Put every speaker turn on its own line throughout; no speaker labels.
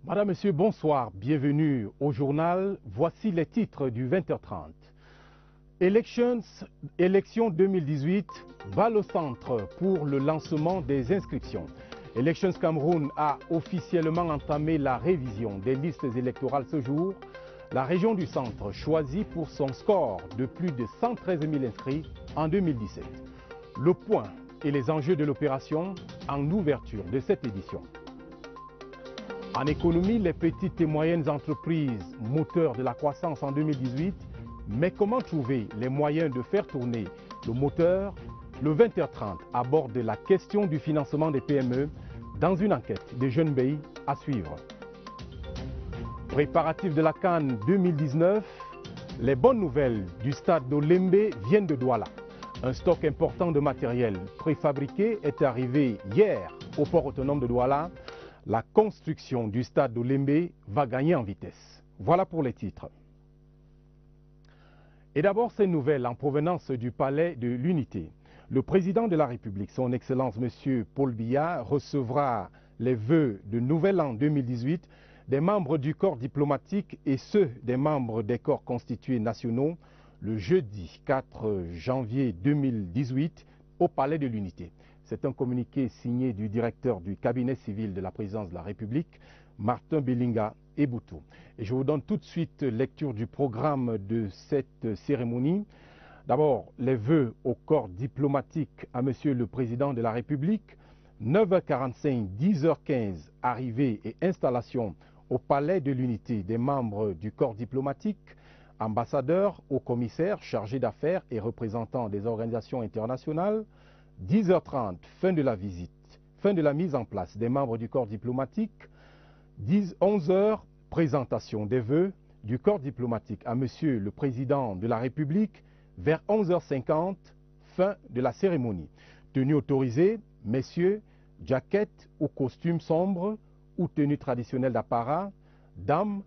Madame, Monsieur, bonsoir. Bienvenue au journal. Voici les titres du 20h30. Élections 2018, balle au centre pour le lancement des inscriptions. Elections Cameroun a officiellement entamé la révision des listes électorales ce jour. La région du centre choisie pour son score de plus de 113 000 inscrits en 2017. Le point et les enjeux de l'opération en ouverture de cette édition. En économie, les petites et moyennes entreprises, moteurs de la croissance en 2018, mais comment trouver les moyens de faire tourner le moteur? Le 20h30 aborde la question du financement des PME dans une enquête des jeunes pays à suivre. Préparatifs de la CAN 2019, les bonnes nouvelles du stade d'Olembe viennent de Douala. Un stock important de matériel préfabriqué est arrivé hier au port autonome de Douala. La construction du stade d'Olembe va gagner en vitesse. Voilà pour les titres. Et d'abord, ces nouvelles en provenance du palais de l'Unité. Le président de la République, son Excellence M. Paul Biya, recevra les vœux de Nouvel An 2018 des membres du corps diplomatique et ceux des membres des corps constitués nationaux le jeudi 4 janvier 2018 au palais de l'Unité. C'est un communiqué signé du directeur du cabinet civil de la présidence de la République, Martin Belinga Eboutou. Et je vous donne tout de suite lecture du programme de cette cérémonie. D'abord, les vœux au corps diplomatique à Monsieur le Président de la République. 9h45, 10h15, arrivée et installation au palais de l'Unité des membres du corps diplomatique, ambassadeurs, hauts commissaires, chargés d'affaires et représentants des organisations internationales. 10h30, fin de la visite, fin de la mise en place des membres du corps diplomatique. 11h, présentation des vœux du corps diplomatique à Monsieur le Président de la République. Vers 11h50, fin de la cérémonie. Tenue autorisée, messieurs, jaquette ou costume sombre ou tenue traditionnelle d'apparat. Dames,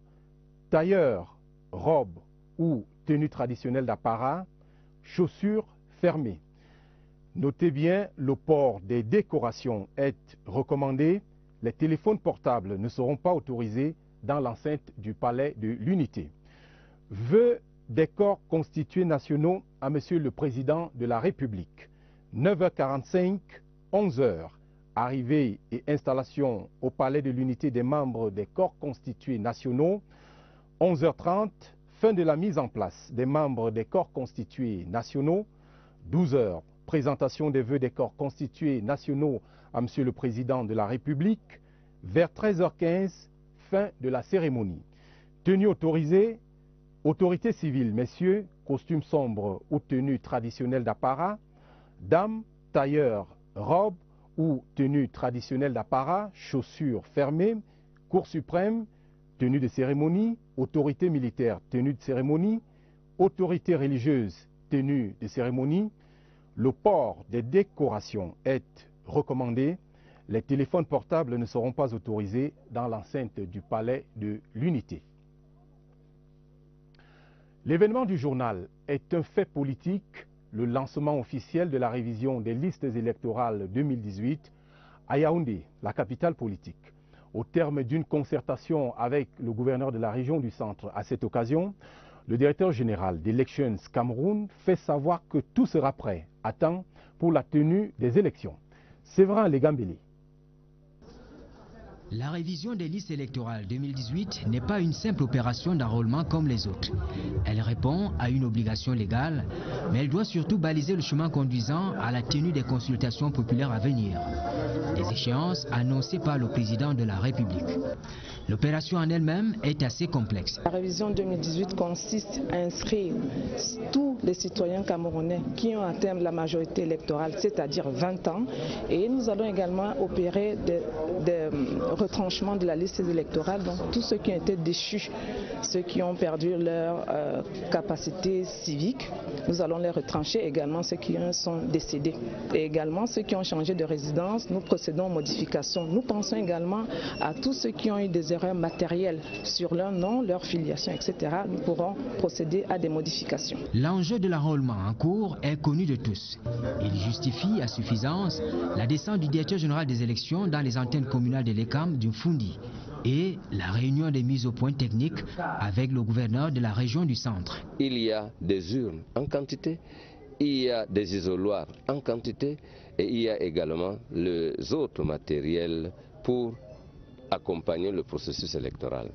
tailleur, robe ou tenue traditionnelle d'apparat. Chaussures fermées. Notez bien, le port des décorations est recommandé. Les téléphones portables ne seront pas autorisés dans l'enceinte du palais de l'Unité. Vœux des corps constitués nationaux à Monsieur le Président de la République. 9h45, 11h, arrivée et installation au palais de l'Unité des membres des corps constitués nationaux. 11h30, fin de la mise en place des membres des corps constitués nationaux. 12h, présentation des vœux des corps constitués nationaux à Monsieur le Président de la République. Vers 13h15, fin de la cérémonie. Tenue autorisée, autorité civile, messieurs, costume sombre ou tenue traditionnelle d'apparat. Dames, tailleur, robe ou tenue traditionnelle d'apparat, chaussures fermées. Cour suprême, tenue de cérémonie. Autorité militaire, tenue de cérémonie. Autorité religieuse, tenue de cérémonie. Le port des décorations est recommandé. Les téléphones portables ne seront pas autorisés dans l'enceinte du palais de l'Unité. L'événement du journal est un fait politique, le lancement officiel de la révision des listes électorales 2018 à Yaoundé, la capitale politique. Au terme d'une concertation avec le gouverneur de la région du centre à cette occasion, le directeur général d'Elections Cameroun fait savoir que tout sera prêt à temps pour la tenue des élections. Séverin Legambeli.
La révision des listes électorales 2018 n'est pas une simple opération d'enrôlement comme les autres. Elle répond à une obligation légale, mais elle doit surtout baliser le chemin conduisant à la tenue des consultations populaires à venir. Des échéances annoncées par le président de la République. L'opération en elle-même est assez complexe.
La révision 2018 consiste à inscrire tous les citoyens camerounais qui ont atteint la majorité électorale, c'est-à-dire 20 ans, et nous allons également opérer des retranchements de la liste électorale, donc tous ceux qui ont été déchus, ceux qui ont perdu leur capacité civique, nous allons les retrancher, également ceux qui sont décédés. Et également ceux qui ont changé de résidence, nous procédons aux modifications. Nous pensons également à tous ceux qui ont eu des erreurs matérielles sur leur nom, leur filiation, etc. Nous pourrons procéder à des modifications.
L'enjeu de l'enrôlement en cours est connu de tous. Il justifie à suffisance la descente du directeur général des élections dans les antennes communales de l'ECAM du Fundi. et la réunion des mises au point techniques avec le gouverneur de la région du centre.
Il y a des urnes en quantité, il y a des isoloirs en quantité et il y a également les autres matériels pour accompagner le processus électoral.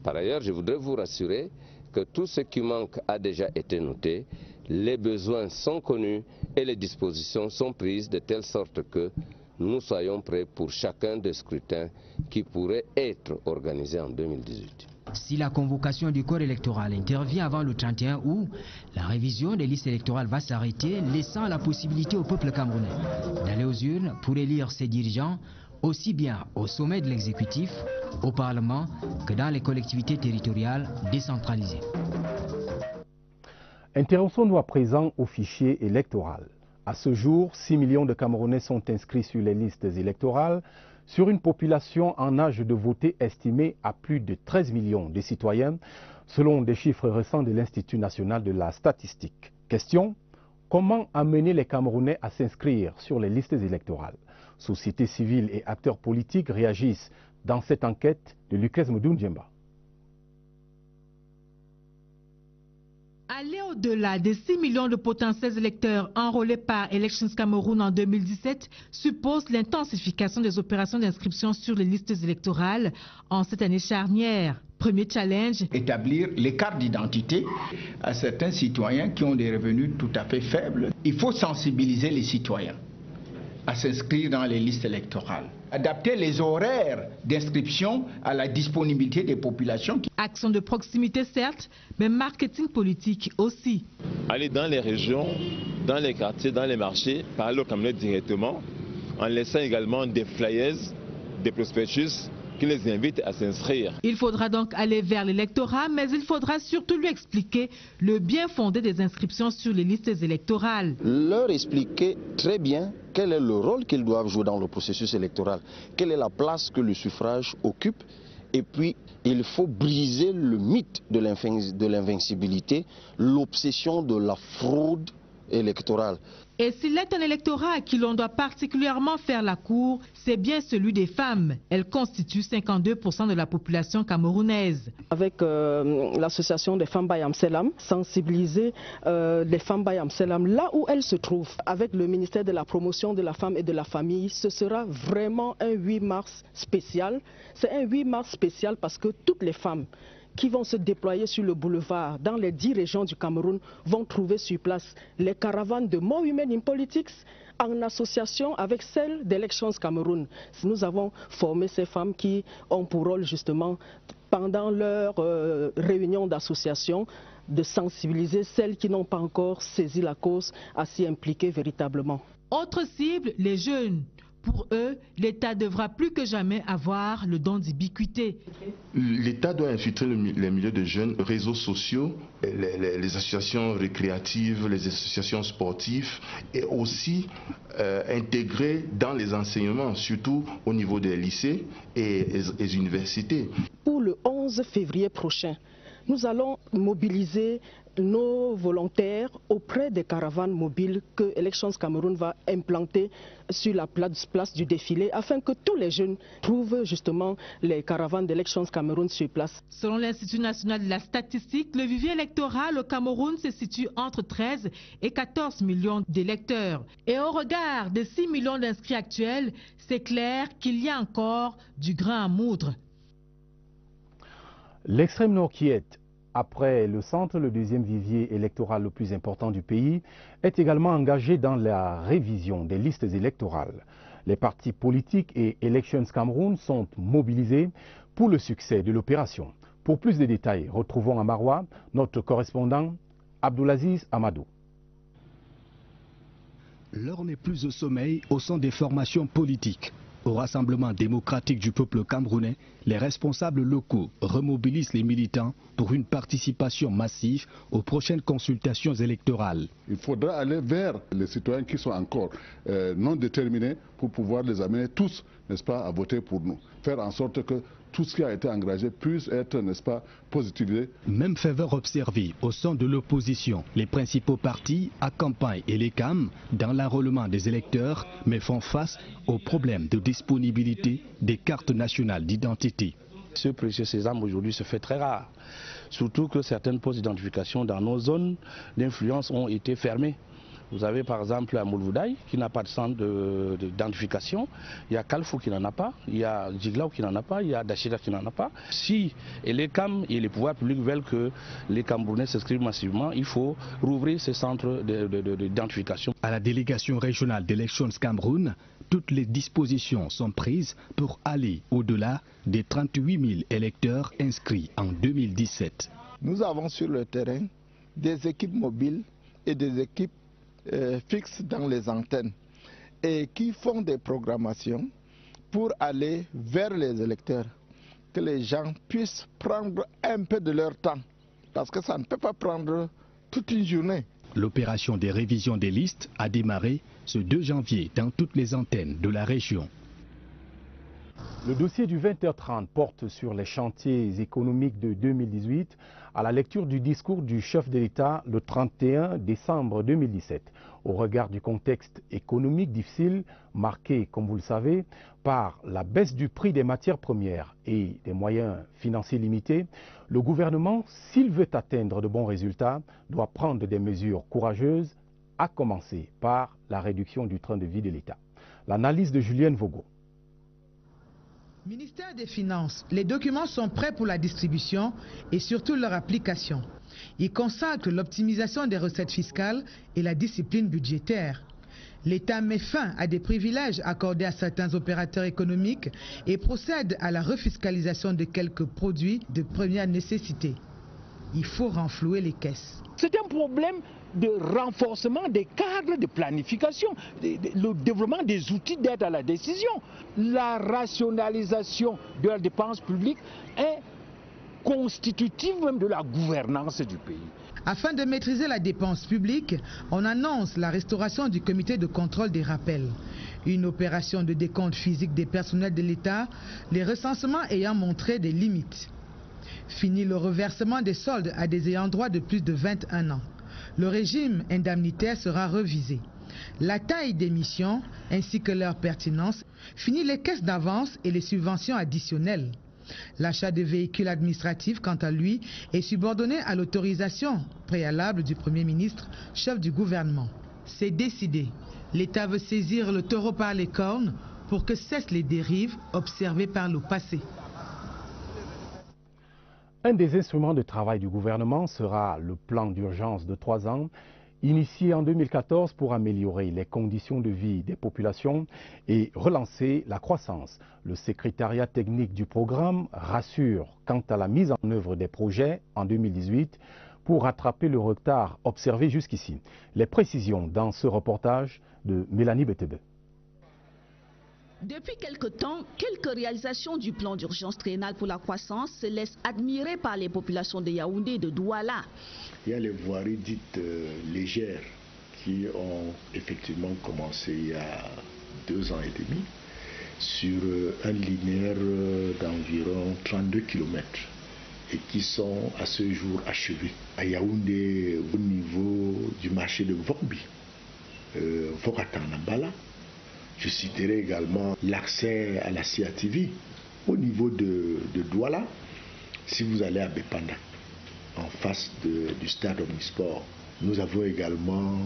Par ailleurs, je voudrais vous rassurer que tout ce qui manque a déjà été noté, les besoins sont connus et les dispositions sont prises de telle sorte que nous soyons prêts pour chacun des scrutins qui pourraient être organisés en 2018.
Si la convocation du corps électoral intervient avant le 31 août, la révision des listes électorales va s'arrêter, laissant la possibilité au peuple camerounais d'aller aux urnes pour élire ses dirigeants, aussi bien au sommet de l'exécutif, au Parlement, que dans les collectivités territoriales décentralisées.
Intéressons-nous à présent au fichier électoral. À ce jour, 6 millions de Camerounais sont inscrits sur les listes électorales, sur une population en âge de voter estimée à plus de 13 millions de citoyens, selon des chiffres récents de l'Institut national de la statistique. Question: comment amener les Camerounais à s'inscrire sur les listes électorales? Société civile et acteurs politiques réagissent dans cette enquête de Lucas Moudoundjemba.
Aller au-delà des 6 millions de potentiels électeurs enrôlés par Elections Cameroun en 2017 suppose l'intensification des opérations d'inscription sur les listes électorales en cette année charnière. Premier challenge:
établir les cartes d'identité à certains citoyens qui ont des revenus tout à fait faibles. Il faut sensibiliser les citoyens à s'inscrire dans les listes électorales. Adapter les horaires d'inscription à la disponibilité des populations.
Action de proximité certes, mais marketing politique aussi.
Aller dans les régions, dans les quartiers, dans les marchés, parler aux Camerounais directement, en laissant également des flyers, des prospectus qui les invitent à s'inscrire.
Il faudra donc aller vers l'électorat, mais il faudra surtout lui expliquer le bien fondé des inscriptions sur les listes électorales.
Leur expliquer très bien quel est le rôle qu'ils doivent jouer dans le processus électoral, quelle est la place que le suffrage occupe, et puis il faut briser le mythe de l'invincibilité, l'obsession de la fraude électorale.
Et s'il est un électorat à qui l'on doit particulièrement faire la cour, c'est bien celui des femmes. Elles constituent 52% de la population camerounaise.
Avec l'association des femmes Bayam Selam, sensibiliser les femmes Bayam Selam là où elles se trouvent. Avec le ministère de la promotion de la femme et de la famille, ce sera vraiment un 8 mars spécial. C'est un 8 mars spécial parce que toutes les femmes qui vont se déployer sur le boulevard dans les 10 régions du Cameroun vont trouver sur place les caravanes de More Women in Politics en association avec celles d'Elections Cameroun. Nous avons formé ces femmes qui ont pour rôle justement, pendant leur réunion d'association, de sensibiliser celles qui n'ont pas encore saisi la cause à s'y impliquer véritablement.
Autre cible, les jeunes. Pour eux, l'État devra plus que jamais avoir le don d'ubiquité.
L'État doit infiltrer les milieux de jeunes, réseaux sociaux, les associations récréatives, les associations sportives, et aussi intégrer dans les enseignements, surtout au niveau des lycées et des universités.
Pour le 11 février prochain, nous allons mobiliser nos volontaires auprès des caravanes mobiles que Elections Cameroun va implanter sur la place du défilé afin que tous les jeunes trouvent justement les caravanes d'Elections Cameroun sur place.
Selon l'Institut national de la statistique, le vivier électoral au Cameroun se situe entre 13 et 14 millions d'électeurs. Et au regard des 6 millions d'inscrits actuels, c'est clair qu'il y a encore du grain à moudre.
L'extrême nord qui est, après le centre, le deuxième vivier électoral le plus important du pays, est également engagé dans la révision des listes électorales. Les partis politiques et Elections Cameroun sont mobilisés pour le succès de l'opération. Pour plus de détails, retrouvons à Maroua notre correspondant Abdoulaziz Amadou.
L'heure n'est plus au sommeil au sein des formations politiques. Au Rassemblement démocratique du peuple camerounais, les responsables locaux remobilisent les militants pour une participation massive aux prochaines consultations électorales.
Il faudra aller vers les citoyens qui sont encore non déterminés pour pouvoir les amener tous, n'est-ce pas, à voter pour nous. Faire en sorte que tout ce qui a été engagé puisse être, n'est-ce pas, positivisé.
Même faveur observée au sein de l'opposition. Les principaux partis accompagnent les CAM dans l'enrôlement des électeurs, mais font face aux problèmes de disponibilité des cartes nationales d'identité.
Ce précieux sésame aujourd'hui se fait très rare. Surtout que certaines postes d'identification dans nos zones d'influence ont été fermées. Vous avez par exemple à Moulvoudaï qui n'a pas de centre d'identification, il y a Kalfou qui n'en a pas, il y a Djiglaou qui n'en a pas, il y a Dachida qui n'en a pas. Si les CAM et les pouvoirs publics veulent que les Camerounais s'inscrivent massivement, il faut rouvrir ces centres d'identification.
À la délégation régionale d'Elections Cameroun, toutes les dispositions sont prises pour aller au-delà des 38 000 électeurs inscrits en 2017.
Nous avons sur le terrain des équipes mobiles et des équipes fixes dans les antennes et qui font des programmations pour aller vers les électeurs, que les gens puissent prendre un peu de leur temps, parce que ça ne peut pas prendre toute une journée.
L'opération des révisions des listes a démarré ce 2 janvier dans toutes les antennes de la région.
Le dossier du 20h30 porte sur les chantiers économiques de 2018 à la lecture du discours du chef de l'État le 31 décembre 2017. Au regard du contexte économique difficile, marqué, comme vous le savez, par la baisse du prix des matières premières et des moyens financiers limités, le gouvernement, s'il veut atteindre de bons résultats, doit prendre des mesures courageuses, à commencer par la réduction du train de vie de l'État. L'analyse de Julienne Vogo.
Ministère des Finances, les documents sont prêts pour la distribution et surtout leur application. Ils consacrent l'optimisation des recettes fiscales et la discipline budgétaire. L'État met fin à des privilèges accordés à certains opérateurs économiques et procède à la refiscalisation de quelques produits de première nécessité. Il faut renflouer les caisses.
C'est un problème de renforcement des cadres de planification, le développement des outils d'aide à la décision. La rationalisation de la dépense publique est constitutive même de la gouvernance du pays.
Afin de maîtriser la dépense publique, on annonce la restauration du comité de contrôle des rappels. Une opération de décompte physique des personnels de l'État, les recensements ayant montré des limites. Fini le reversement des soldes à des ayants droit de plus de 21 ans. Le régime indemnitaire sera revisé. La taille des missions ainsi que leur pertinence, fini les caisses d'avance et les subventions additionnelles. L'achat de véhicules administratifs, quant à lui, est subordonné à l'autorisation préalable du Premier ministre, chef du gouvernement. C'est décidé. L'État veut saisir le taureau par les cornes pour que cessent les dérives observées par le passé.
Un des instruments de travail du gouvernement sera le plan d'urgence de 3 ans, initié en 2014 pour améliorer les conditions de vie des populations et relancer la croissance. Le secrétariat technique du programme rassure quant à la mise en œuvre des projets en 2018 pour rattraper le retard observé jusqu'ici. Les précisions dans ce reportage de Mélanie Betebe.
Depuis quelque temps, quelques réalisations du plan d'urgence triennal pour la croissance se laissent admirer par les populations de Yaoundé et de Douala.
Il y a les voiries dites légères qui ont effectivement commencé il y a 2 ans et demi sur un linéaire d'environ 32 km et qui sont à ce jour achevés. À Yaoundé, au niveau du marché de Vokbi, Vokatanambala. Je citerai également l'accès à la CATV au niveau de Douala. Si vous allez à Bepanda, en face du stade Omnisport, nous avons également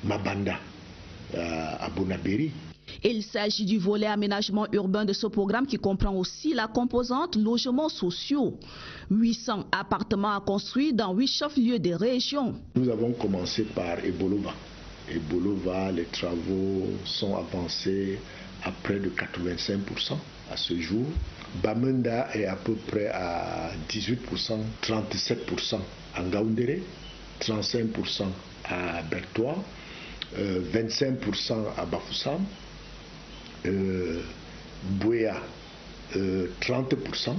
Mabanda à Bonabéry.
Il s'agit du volet aménagement urbain de ce programme qui comprend aussi la composante logements sociaux. 800 appartements à construire dans 8 chefs-lieux des régions.
Nous avons commencé par Ebolova. Et Bolova, les travaux sont avancés à près de 85% à ce jour. Bamenda est à peu près à 18%, 37% à Ngaoundéré, 35% à Bertois, 25% à Bafoussam, Bouéa, 30%.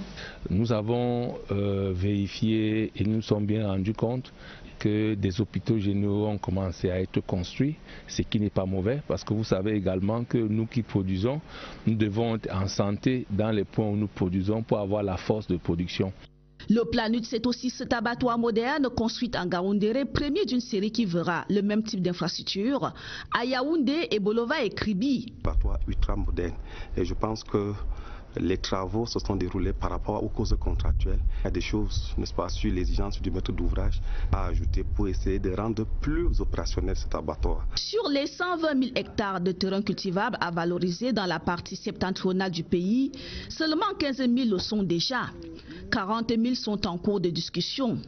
Nous avons vérifié et nous nous sommes bien rendus compte que des hôpitaux généraux ont commencé à être construits, ce qui n'est pas mauvais parce que vous savez également que nous qui produisons, nous devons être en santé dans les points où nous produisons pour avoir la force de production.
Le Planut, c'est aussi cet abattoir moderne construit en Ngaoundéré, premier d'une série qui verra le même type d'infrastructure à Yaoundé, Ebolova et Kribi.
Abattoir ultra moderne et je pense que Les travaux se sont déroulés par rapport aux causes contractuelles. Il y a des choses, n'est-ce pas, sur l'exigence du maître d'ouvrage à ajouter pour essayer de rendre plus opérationnel cet abattoir.
Sur les 120 000 hectares de terrain cultivable à valoriser dans la partie septentrionale du pays, seulement 15 000 le sont déjà. 40 000 sont en cours de discussion.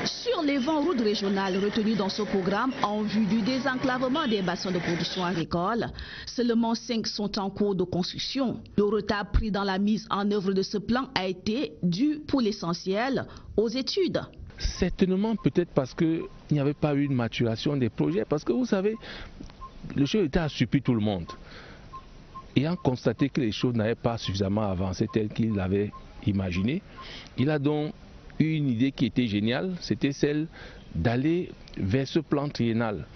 Sur les 20 routes régionales retenues dans ce programme en vue du désenclavement des bassins de production agricole, seulement 5 sont en cours de construction. Le retard pris dans la mise en œuvre de ce plan a été dû pour l'essentiel aux études.
Certainement peut-être parce qu'il n'y avait pas eu une maturation des projets, parce que vous savez, le chef d'État a surpris tout le monde. Ayant constaté que les choses n'avaient pas suffisamment avancé tel qu'il l'avait imaginé, il a donc une idée qui était géniale, c'était celle d'aller vers ce plan triennal.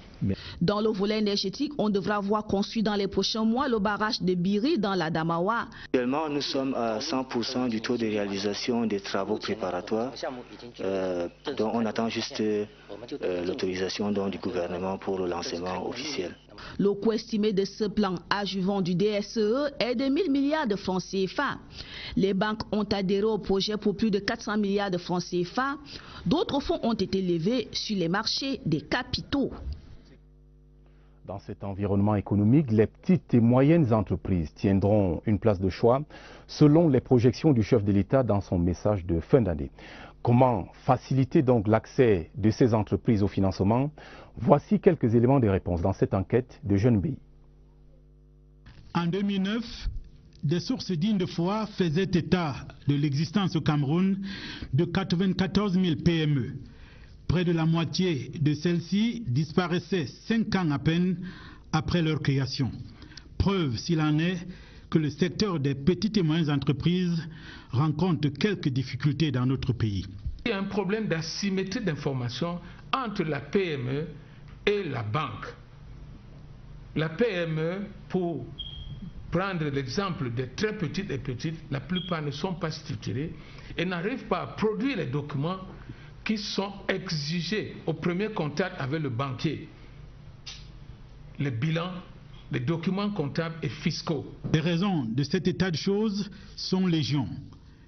Dans le volet énergétique, on devra voir construit dans les prochains mois le barrage de Biri dans la Damawa.
Actuellement, nous sommes à 100% du taux de réalisation des travaux préparatoires. Donc on attend juste l'autorisation du gouvernement pour le lancement officiel.
Le coût estimé de ce plan adjuvant du DSE est de 1000 milliards de francs CFA. Les banques ont adhéré au projet pour plus de 400 milliards de francs CFA. D'autres fonds ont été levés sur les marchés des capitaux.
Dans cet environnement économique, les petites et moyennes entreprises tiendront une place de choix selon les projections du chef de l'État dans son message de fin d'année. Comment faciliter donc l'accès de ces entreprises au financement? Voici quelques éléments de réponse dans cette enquête de Jeune BI.
En 2009, des sources dignes de foi faisaient état de l'existence au Cameroun de 94 000 PME. Près de la moitié de celles-ci disparaissaient 5 ans à peine après leur création. Preuve, s'il en est, que le secteur des petites et moyennes entreprises rencontre quelques difficultés dans notre pays.
Il y a un problème d'asymétrie d'information entre la PME et la banque. La PME, pour prendre l'exemple des très petites et petites, la plupart ne sont pas structurées et n'arrivent pas à produire les documents qui sont exigés au premier contact avec le banquier. Les bilans, les documents comptables et fiscaux.
Les raisons de cet état de choses sont légion.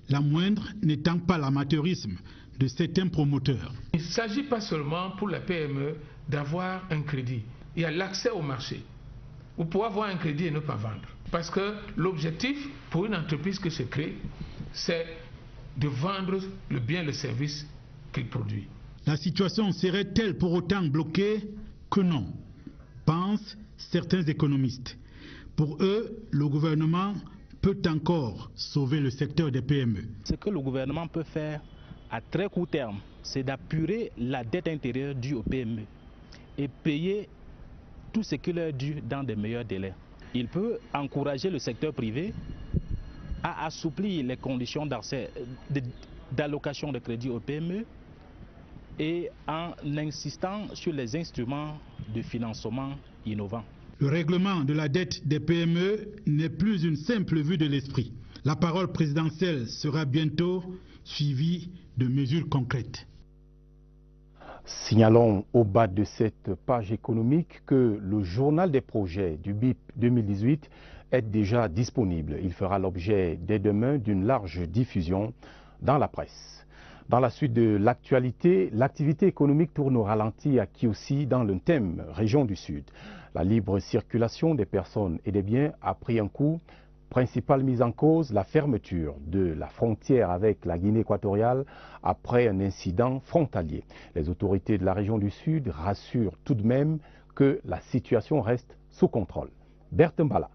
La moindre n'étant pas l'amateurisme de certains promoteurs.
Il ne s'agit pas seulement pour la PME d'avoir un crédit. Il y a l'accès au marché. Vous pouvez avoir un crédit et ne pas vendre. Parce que l'objectif pour une entreprise qui se crée, c'est de vendre le bien, le service qu'il produit.
La situation serait-elle pour autant bloquée? Que non, pensent certains économistes. Pour eux, le gouvernement peut encore sauver le secteur des PME.
Ce que le gouvernement peut faire à très court terme, c'est d'apurer la dette intérieure due aux PME et payer tout ce qui leur est dû dans de meilleurs délais. Il peut encourager le secteur privé à assouplir les conditions d'allocation de crédit aux PME et en insistant sur les instruments de financement innovants.
Le règlement de la dette des PME n'est plus une simple vue de l'esprit. La parole présidentielle sera bientôt suivie de mesures concrètes.
Signalons au bas de cette page économique que le journal des projets du BIP 2018 est déjà disponible. Il fera l'objet dès demain d'une large diffusion dans la presse. Dans la suite de l'actualité, l'activité économique tourne au ralenti à Kiossi dans le thème région du Sud. La libre circulation des personnes et des biens a pris un coup. Principale mise en cause, la fermeture de la frontière avec la Guinée équatoriale après un incident frontalier. Les autorités de la région du Sud rassurent tout de même que la situation reste sous contrôle. Berthe Mbala.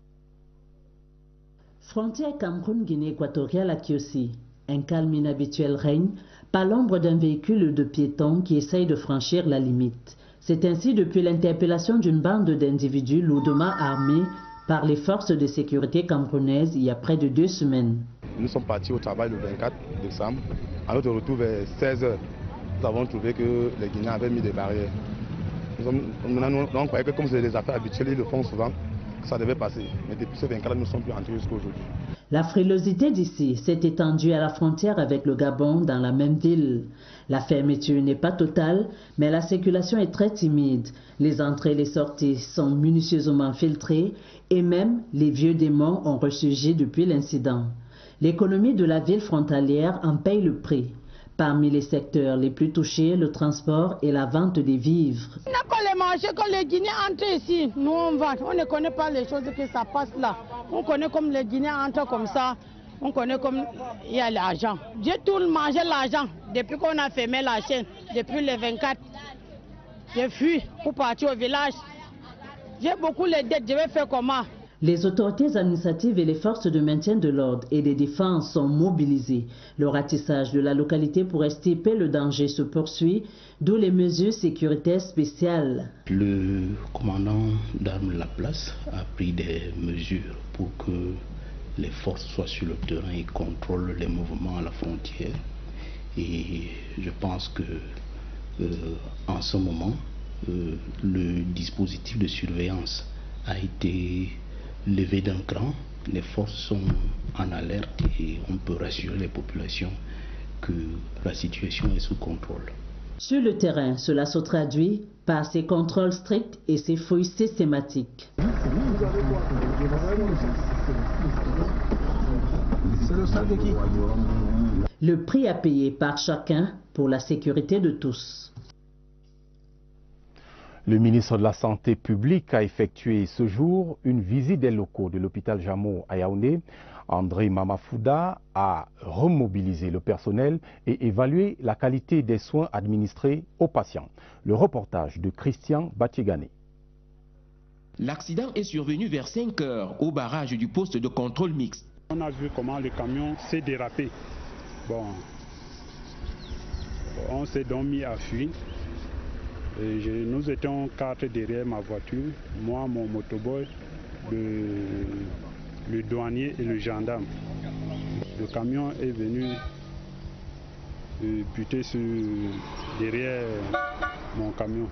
Frontière Cameroun-Guinée équatoriale à Kiossi. Un calme inhabituel règne, pas l'ombre d'un véhicule de piétons qui essaye de franchir la limite. C'est ainsi depuis l'interpellation d'une bande d'individus lourdement armés par les forces de sécurité camerounaises il y a près de 2 semaines.
Nous sommes partis au travail le 24 décembre. À notre retour vers 16 h, nous avons trouvé que les Guinéens avaient mis des barrières. On croyait que comme c'est des affaires habituelles, ils le font souvent, que ça devait passer. Mais depuis ce 24, nous ne sommes plus entrés jusqu'à aujourd'hui.
La frilosité d'ici s'est étendue à la frontière avec le Gabon dans la même ville. La fermeture n'est pas totale, mais la circulation est très timide. Les entrées et les sorties sont minutieusement filtrées et même les vieux démons ont ressurgi depuis l'incident. L'économie de la ville frontalière en paye le prix. Parmi les secteurs les plus touchés, le transport et la vente des vivres.
On n'a pas les marchés, quand les Guinéens entrent ici, nous on vend. On ne connaît pas les choses que ça passe là. On connaît comme les Guinéens entrent comme ça. On connaît comme il y a l'argent. J'ai tout mangé l'argent depuis qu'on a fermé la chaîne, depuis le 24. J'ai fui pour partir au village. J'ai beaucoup les dettes, je vais faire comment?
Les autorités administratives et les forces de maintien de l'ordre et de défense sont mobilisées. Le ratissage de la localité pour extirper le danger se poursuit, d'où les mesures sécuritaires spéciales.
Le commandant d'armes de la place a pris des mesures pour que les forces soient sur le terrain et contrôlent les mouvements à la frontière. Et je pense que en ce moment, le dispositif de surveillance a été levé d'un cran. Les forces sont en alerte et on peut rassurer les populations que la situation est sous contrôle.
Sur le terrain, cela se traduit par ces contrôles stricts et ces fouilles systématiques. Le prix à payer par chacun pour la sécurité de tous.
Le ministre de la Santé publique a effectué ce jour une visite des locaux de l'hôpital Jamo à Yaoundé. André Mamafouda a remobilisé le personnel et évalué la qualité des soins administrés aux patients. Le reportage de Christian Batiegane.
L'accident est survenu vers 5 heures au barrage du poste de contrôle mixte.
On a vu comment le camion s'est dérapé. Bon, on s'est donc mis à fuir. Nous étions 4 derrière ma voiture, moi, mon motoboy, le douanier et le gendarme. Le camion est venu buter derrière mon camion.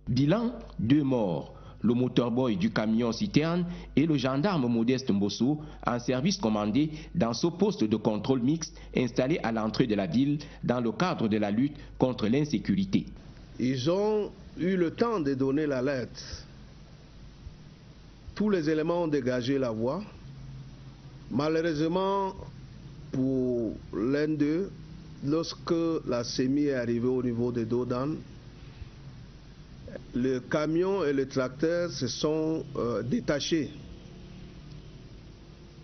Bilan, 2 morts. Le motorboy du camion citerne et le gendarme Modeste Mbosso en service commandé dans ce poste de contrôle mixte installé à l'entrée de la ville dans le cadre de la lutte contre l'insécurité.
Ils ont eu le temps de donner l'alerte. Tous les éléments ont dégagé la voie. Malheureusement, pour l'un d'eux, lorsque la SEMI est arrivée au niveau de Dodan, le camion et le tracteur se sont détachés.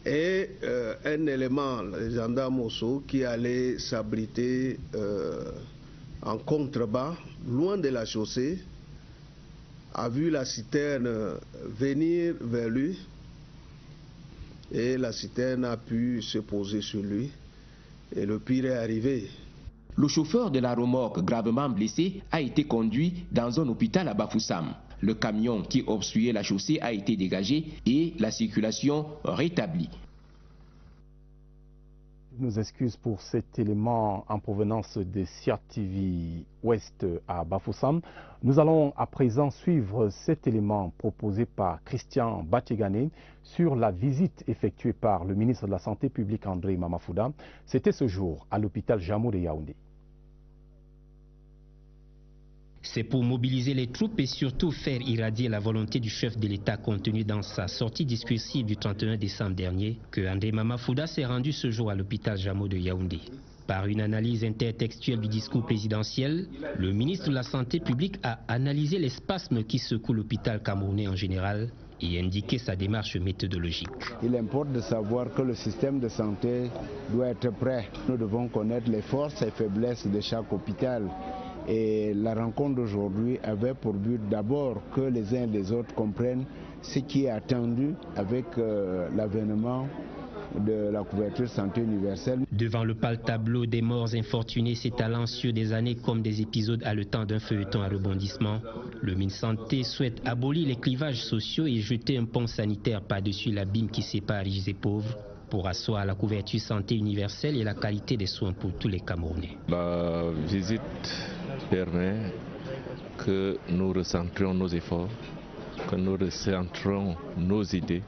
Et un élément, le gendarme Osso, qui allait s'abriter en contrebas, loin de la chaussée, a vu la citerne venir vers lui et la citerne a pu se poser sur lui et le pire est arrivé.
Le chauffeur de la remorque gravement blessé a été conduit dans un hôpital à Bafoussam. Le camion qui obstruait la chaussée a été dégagé et la circulation rétablie.
Nous excuse pour cet élément en provenance de Siat TV Ouest à Bafoussam. Nous allons à présent suivre cet élément proposé par Christian Batiegane sur la visite effectuée par le ministre de la Santé publique André Mamafouda. C'était ce jour à l'hôpital Jamo de Yaoundé.
C'est pour mobiliser les troupes et surtout faire irradier la volonté du chef de l'État contenue dans sa sortie discursive du 31 décembre dernier que André Mamafouda s'est rendu ce jour à l'hôpital Jamo de Yaoundé. Par une analyse intertextuelle du discours présidentiel, le ministre de la Santé publique a analysé les spasmes qui secouent l'hôpital camerounais en général et indiqué sa démarche méthodologique.
Il importe de savoir que le système de santé doit être prêt. Nous devons connaître les forces et faiblesses de chaque hôpital. Et la rencontre d'aujourd'hui avait pour but d'abord que les uns et les autres comprennent ce qui est attendu avec l'avènement de la couverture santé universelle.
Devant le pâle tableau des morts infortunés s'étalant sur des années comme des épisodes haletant d'un feuilleton à rebondissement, le ministre Santé souhaite abolir les clivages sociaux et jeter un pont sanitaire par-dessus l'abîme qui sépare riches et pauvres pour asseoir la couverture santé universelle et la qualité des soins pour tous les Camerounais.
La visite permet que nous recentrions nos efforts, que nous recentrions nos idées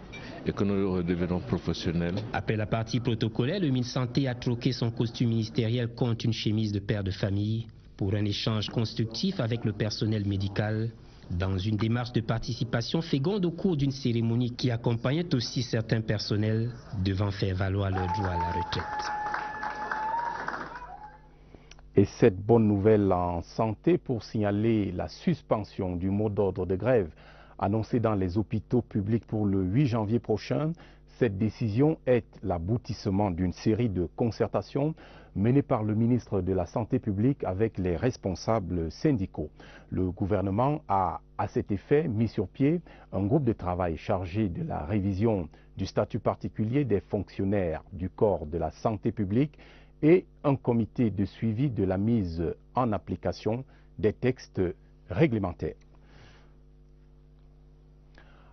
et que nous redevenons professionnels.
Après la partie protocolaire, le ministre Santé a troqué son costume ministériel contre une chemise de père de famille pour un échange constructif avec le personnel médical Dans une démarche de participation féconde au cours d'une cérémonie qui accompagnait aussi certains personnels devant faire valoir leur droit à la retraite.
Et cette bonne nouvelle en santé pour signaler la suspension du mot d'ordre de grève annoncé dans les hôpitaux publics pour le 8 janvier prochain. Cette décision est l'aboutissement d'une série de concertations menées par le ministre de la Santé publique avec les responsables syndicaux. Le gouvernement a, à cet effet, mis sur pied un groupe de travail chargé de la révision du statut particulier des fonctionnaires du corps de la santé publique et un comité de suivi de la mise en application des textes réglementaires.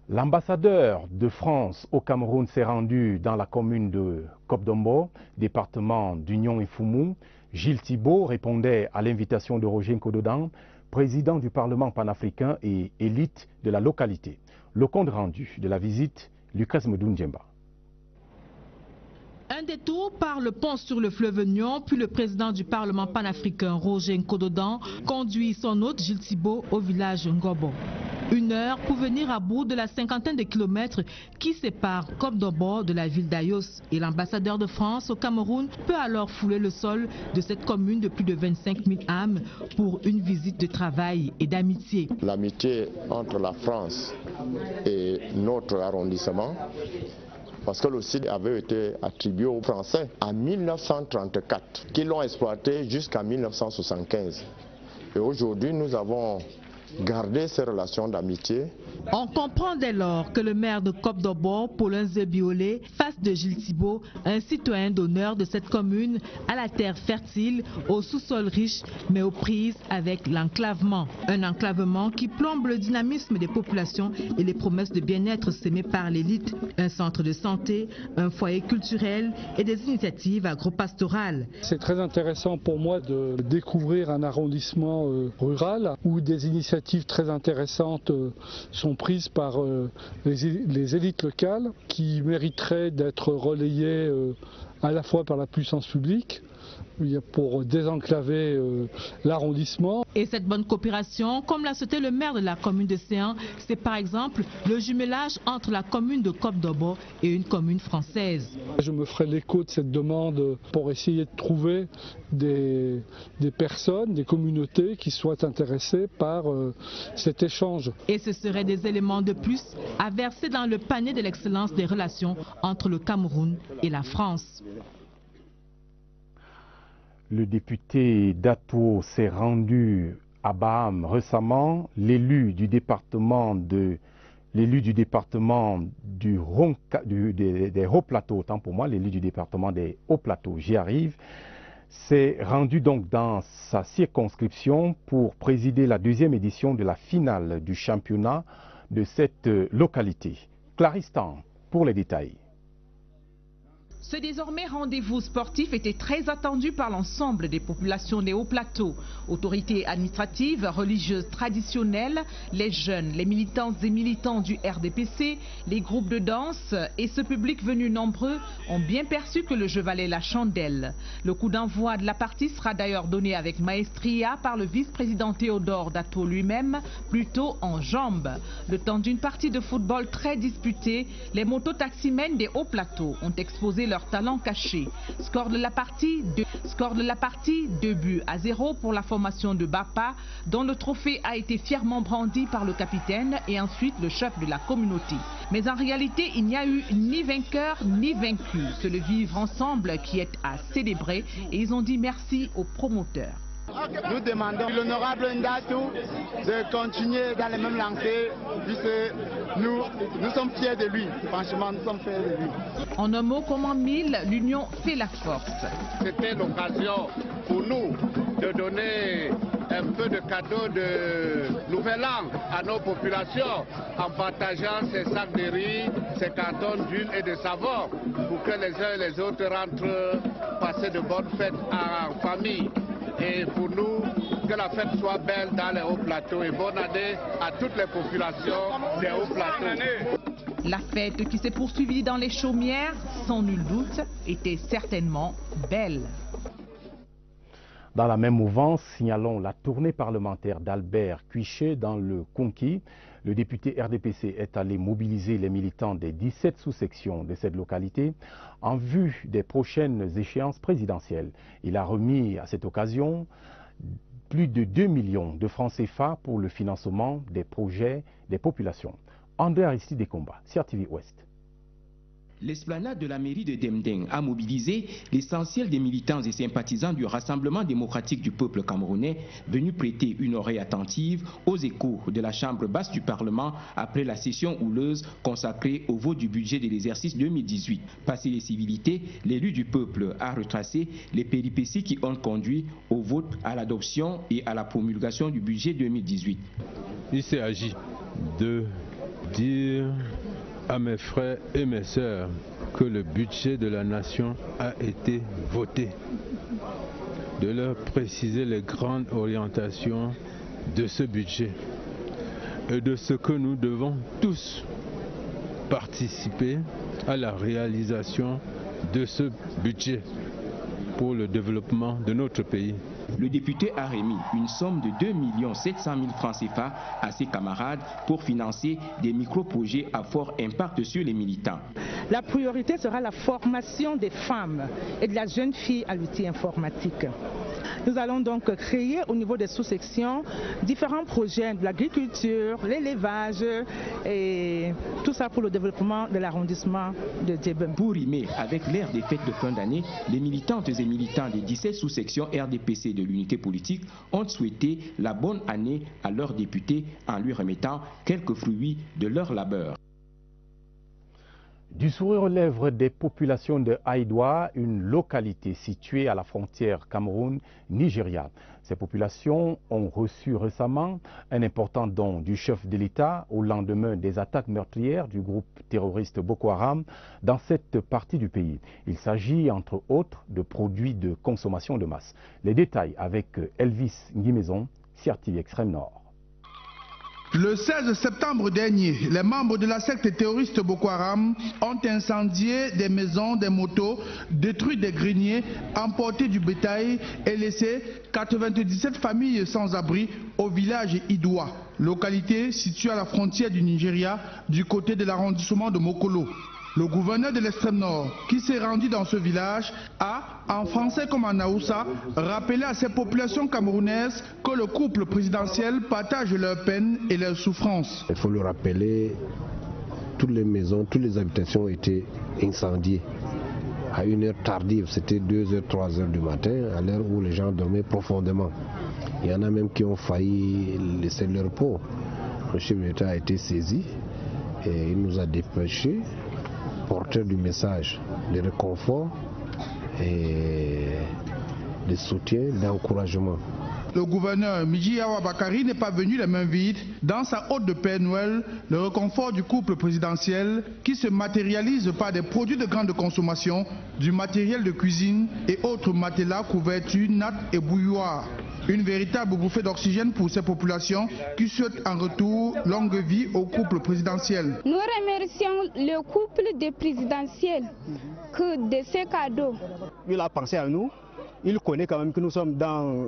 L'ambassadeur de France au Cameroun s'est rendu dans la commune de Kop-Dombo, département d'Union et Foumou. Gilles Thibault répondait à l'invitation de Roger Nkododan, président du Parlement panafricain et élite de la localité. Le compte rendu de la visite, Lucas Medoundjemba.
Un détour par le pont sur le fleuve Nion, puis le président du Parlement panafricain, Roger Nkododan, conduit son hôte Gilles Thibault au village Ngobo. 1 heure pour venir à bout de la cinquantaine de kilomètres qui séparent Kop-Dombo de la ville d'Ayos. Et l'ambassadeur de France au Cameroun peut alors fouler le sol de cette commune de plus de 25 000 âmes pour une visite de travail et d'amitié.
L'amitié entre la France et notre arrondissement, parce que le site avait été attribué aux Français en 1934, qui l'ont exploité jusqu'à 1975. Et aujourd'hui, nous avons gardé ces relations d'amitié.
On comprend dès lors que le maire de Kop-Dombo, Paulin Zebiolé, fasse de Gilles Thibault un citoyen d'honneur de cette commune à la terre fertile, au sous-sol riche, mais aux prises avec l'enclavement. Un enclavement qui plombe le dynamisme des populations et les promesses de bien-être sémées par l'élite. Un centre de santé, un foyer culturel et des initiatives agropastorales.
C'est très intéressant pour moi de découvrir un arrondissement rural où des initiatives très intéressantes sont prises par les élites locales qui mériteraient d'être relayées à la fois par la puissance publique pour désenclaver l'arrondissement.
Et cette bonne coopération, comme l'a souhaité le maire de la commune de Séan, c'est par exemple le jumelage entre la commune de Kop-Dombo et une commune française.
Je me ferai l'écho de cette demande pour essayer de trouver des personnes, des communautés qui soient intéressées par cet échange.
Et ce seraient des éléments de plus à verser dans le panier de l'excellence des relations entre le Cameroun et la France.
Le député d'Ato s'est rendu à Baham récemment. L'élu du département des Hauts-Plateaux, autant pour moi, l'élu du département des Hauts-Plateaux, j'y arrive, s'est rendu donc dans sa circonscription pour présider la 2e édition de la finale du championnat de cette localité. Clarisse Tan pour les détails.
Ce désormais rendez-vous sportif était très attendu par l'ensemble des populations des Hauts-Plateaux. Autorités administratives, religieuses traditionnelles, les jeunes, les militantes et militants du RDPC, les groupes de danse et ce public venu nombreux ont bien perçu que le jeu valait la chandelle. Le coup d'envoi de la partie sera d'ailleurs donné avec maestria par le vice-président Théodore Dato lui-même, plutôt en jambes. Le temps d'une partie de football très disputée, les mototaximens des Hauts-Plateaux ont exposé leur talent caché. Score de la partie 2-0 pour la formation de Bapa, dont le trophée a été fièrement brandi par le capitaine et ensuite le chef de la communauté. Mais en réalité, il n'y a eu ni vainqueur ni vaincu. C'est le vivre ensemble qui est à célébrer et ils ont dit merci aux promoteurs.
Nous demandons à l'honorable Ndatou de continuer dans les mêmes lancées, puisque nous sommes fiers de lui. Franchement, nous sommes fiers de lui.
En un mot comme en mille, l'union fait la force.
C'était l'occasion pour nous de donner un peu de cadeau de nouvel an à nos populations en partageant ces sacs de riz, ces cartons d'huile et de savon pour que les uns et les autres rentrent passer de bonnes fêtes en famille. Et pour nous, que la fête soit belle dans les Hauts-Plateaux et bonne année à toutes les populations des Hauts-Plateaux.
La fête qui s'est poursuivie dans les chaumières, sans nul doute, était certainement belle.
Dans la même mouvance, signalons la tournée parlementaire d'Albert Cuichet dans le Conquis. Le député RDPC est allé mobiliser les militants des 17 sous-sections de cette localité en vue des prochaines échéances présidentielles. Il a remis à cette occasion plus de 2 millions de francs CFA pour le financement des projets des populations. André Aristide Dekomba, CRTV Ouest.
L'esplanade de la mairie de Demdeng a mobilisé l'essentiel des militants et sympathisants du Rassemblement démocratique du peuple camerounais venus prêter une oreille attentive aux échos de la chambre basse du Parlement après la session houleuse consacrée au vote du budget de l'exercice 2018. Passé les civilités, l'élu du peuple a retracé les péripéties qui ont conduit au vote, à l'adoption et à la promulgation du budget 2018.
Il s'agit de dire à mes frères et mes sœurs que le budget de la nation a été voté, de leur préciser les grandes orientations de ce budget et de ce que nous devons tous participer à la réalisation de ce budget pour le développement de notre pays.
Le député a remis une somme de 2 700 000 francs CFA à ses camarades pour financer des micro-projets à fort impact sur les militants.
La priorité sera la formation des femmes et de la jeune fille à l'outil informatique. Nous allons donc créer au niveau des sous-sections différents projets de l'agriculture, l'élevage et tout ça pour le développement de l'arrondissement de Djebem.
Pour rimer avec l'ère des fêtes de fin d'année, les militantes et militants des 17 sous-sections RDPC de l'unité politique ont souhaité la bonne année à leur député en lui remettant quelques fruits de leur labeur.
Du sourire aux lèvres des populations de Haïdoua, une localité située à la frontière Cameroun-Nigeria. Ces populations ont reçu récemment un important don du chef de l'État au lendemain des attaques meurtrières du groupe terroriste Boko Haram dans cette partie du pays. Il s'agit entre autres de produits de consommation de masse. Les détails avec Elvis Nguimezon, CRTV Extrême Nord.
Le 16 septembre dernier, les membres de la secte terroriste Boko Haram ont incendié des maisons, des motos, détruit des greniers, emporté du bétail et laissé 97 familles sans abri au village Idoua, localité située à la frontière du Nigeria, du côté de l'arrondissement de Mokolo. Le gouverneur de l'extrême nord, qui s'est rendu dans ce village, a, en français comme en Haoussa, rappelé à ces populations camerounaises que le couple présidentiel partage leurs peines et leurs souffrances.
Il faut le rappeler, toutes les maisons, toutes les habitations ont été incendiées. À une heure tardive, c'était 2h, 3h du matin, à l'heure où les gens dormaient profondément. Il y en a même qui ont failli laisser leur peau. Le chef de l'État a été saisi et il nous a dépêchés, porteur du message de réconfort et de soutien, d'encouragement.
Le gouverneur Midjiyawa Bakari n'est pas venu les mains vides. Dans sa hôte de Père Noël, le réconfort du couple présidentiel qui se matérialise par des produits de grande consommation, du matériel de cuisine et autres matelas, couvertures, nattes et bouilloires. Une véritable bouffée d'oxygène pour ces populations qui souhaitent en retour longue vie au couple présidentiel.
Nous remercions le couple des présidentiels de ces cadeaux.
Il a pensé à nous. Il connaît quand même que nous sommes dans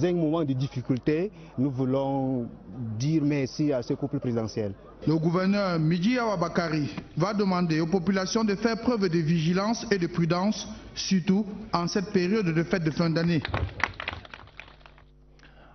un moment de difficulté. Nous voulons dire merci à ce couple présidentiel.
Le gouverneur Midjiyawa Bakari va demander aux populations de faire preuve de vigilance et de prudence, surtout en cette période de fête de fin d'année.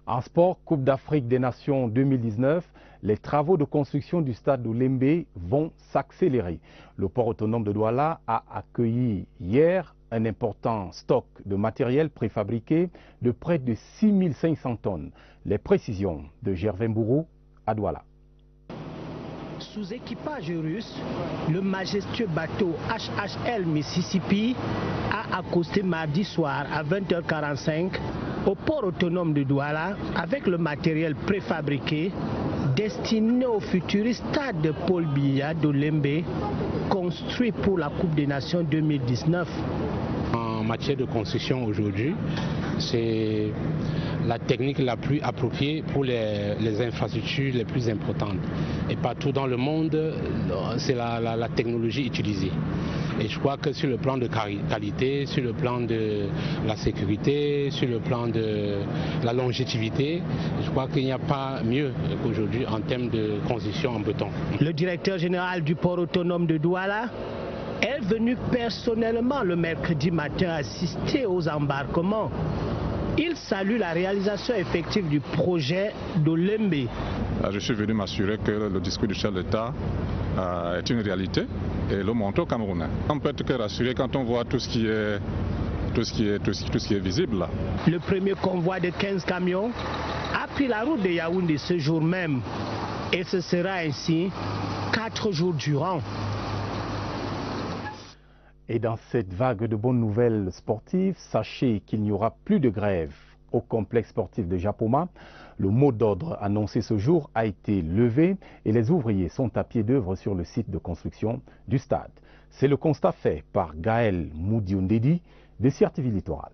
En sport, Coupe d'Afrique des Nations 2019, les travaux de construction du stade de Lembe vont s'accélérer. Le port autonome de Douala a accueilli hier un important stock de matériel préfabriqué de près de 6500 tonnes. Les précisions de Gervais Mbourou à Douala.
Sous équipage russe, le majestueux bateau HHL Mississippi a accosté mardi soir à 20h45 au port autonome de Douala avec le matériel préfabriqué destiné au futuriste stade de Paul Biya de Lembe construit pour la Coupe des Nations 2019.
En
en matière de construction aujourd'hui, c'est la technique la plus appropriée pour les infrastructures les plus importantes. Et partout dans le monde, c'est la technologie utilisée. Et je crois que sur le plan de qualité, sur le plan de la sécurité, sur le plan de la longévité, je crois qu'il n'y a pas mieux qu'aujourd'hui en termes de construction en béton.
Le directeur général du port autonome de Douala est venu personnellement le mercredi matin assister aux embarquements. Il salue la réalisation effective du projet d'Olembe.
Je suis venu m'assurer que le discours du chef de l'État est une réalité et le montrer aux Camerounais. On peut être que rassuré quand on voit tout ce qui est visible là.
Le premier convoi de 15 camions a pris la route de Yaoundé ce jour même et ce sera ainsi 4 jours durant.
Et dans cette vague de bonnes nouvelles sportives, sachez qu'il n'y aura plus de grève au complexe sportif de Japoma. Le mot d'ordre annoncé ce jour a été levé et les ouvriers sont à pied d'œuvre sur le site de construction du stade. C'est le constat fait par Gaël Moudiondedi de CRTV Littoral.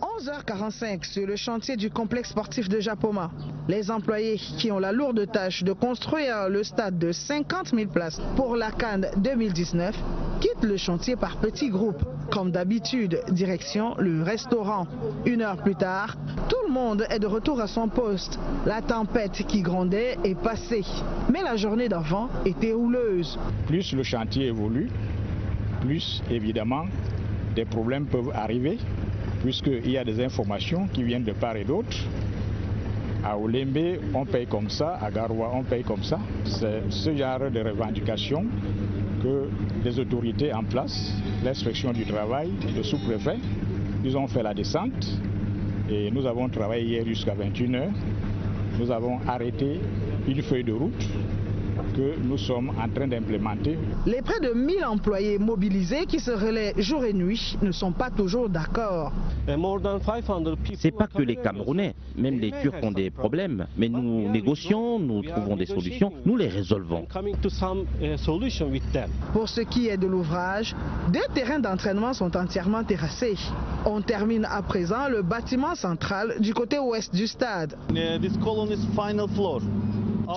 11h45 sur le chantier du complexe sportif de Japoma. Les employés qui ont la lourde tâche de construire le stade de 50 000 places pour la CAN 2019 quittent le chantier par petits groupes. Comme d'habitude, direction le restaurant. 1 heure plus tard, tout le monde est de retour à son poste. La tempête qui grondait est passée. Mais la journée d'avant était houleuse.
Plus le chantier évolue, plus évidemment des problèmes peuvent arriver, puisqu'il y a des informations qui viennent de part et d'autre. À Olembe, on paye comme ça, à Garoua, on paye comme ça. C'est ce genre de revendications que les autorités en place, l'inspection du travail, le sous-préfet, ils ont fait la descente et nous avons travaillé hier jusqu'à 21h. Nous avons arrêté une feuille de route que nous sommes en train d'implémenter.
Les près de 1000 employés mobilisés qui se relaient jour et nuit ne sont pas toujours d'accord.
C'est pas que les Camerounais, même les Turcs ont des problèmes, mais nous négocions, nous trouvons des solutions, nous les résolvons.
Pour ce qui est de l'ouvrage, 2 terrains d'entraînement sont entièrement terrassés. On termine à présent le bâtiment central du côté ouest du stade.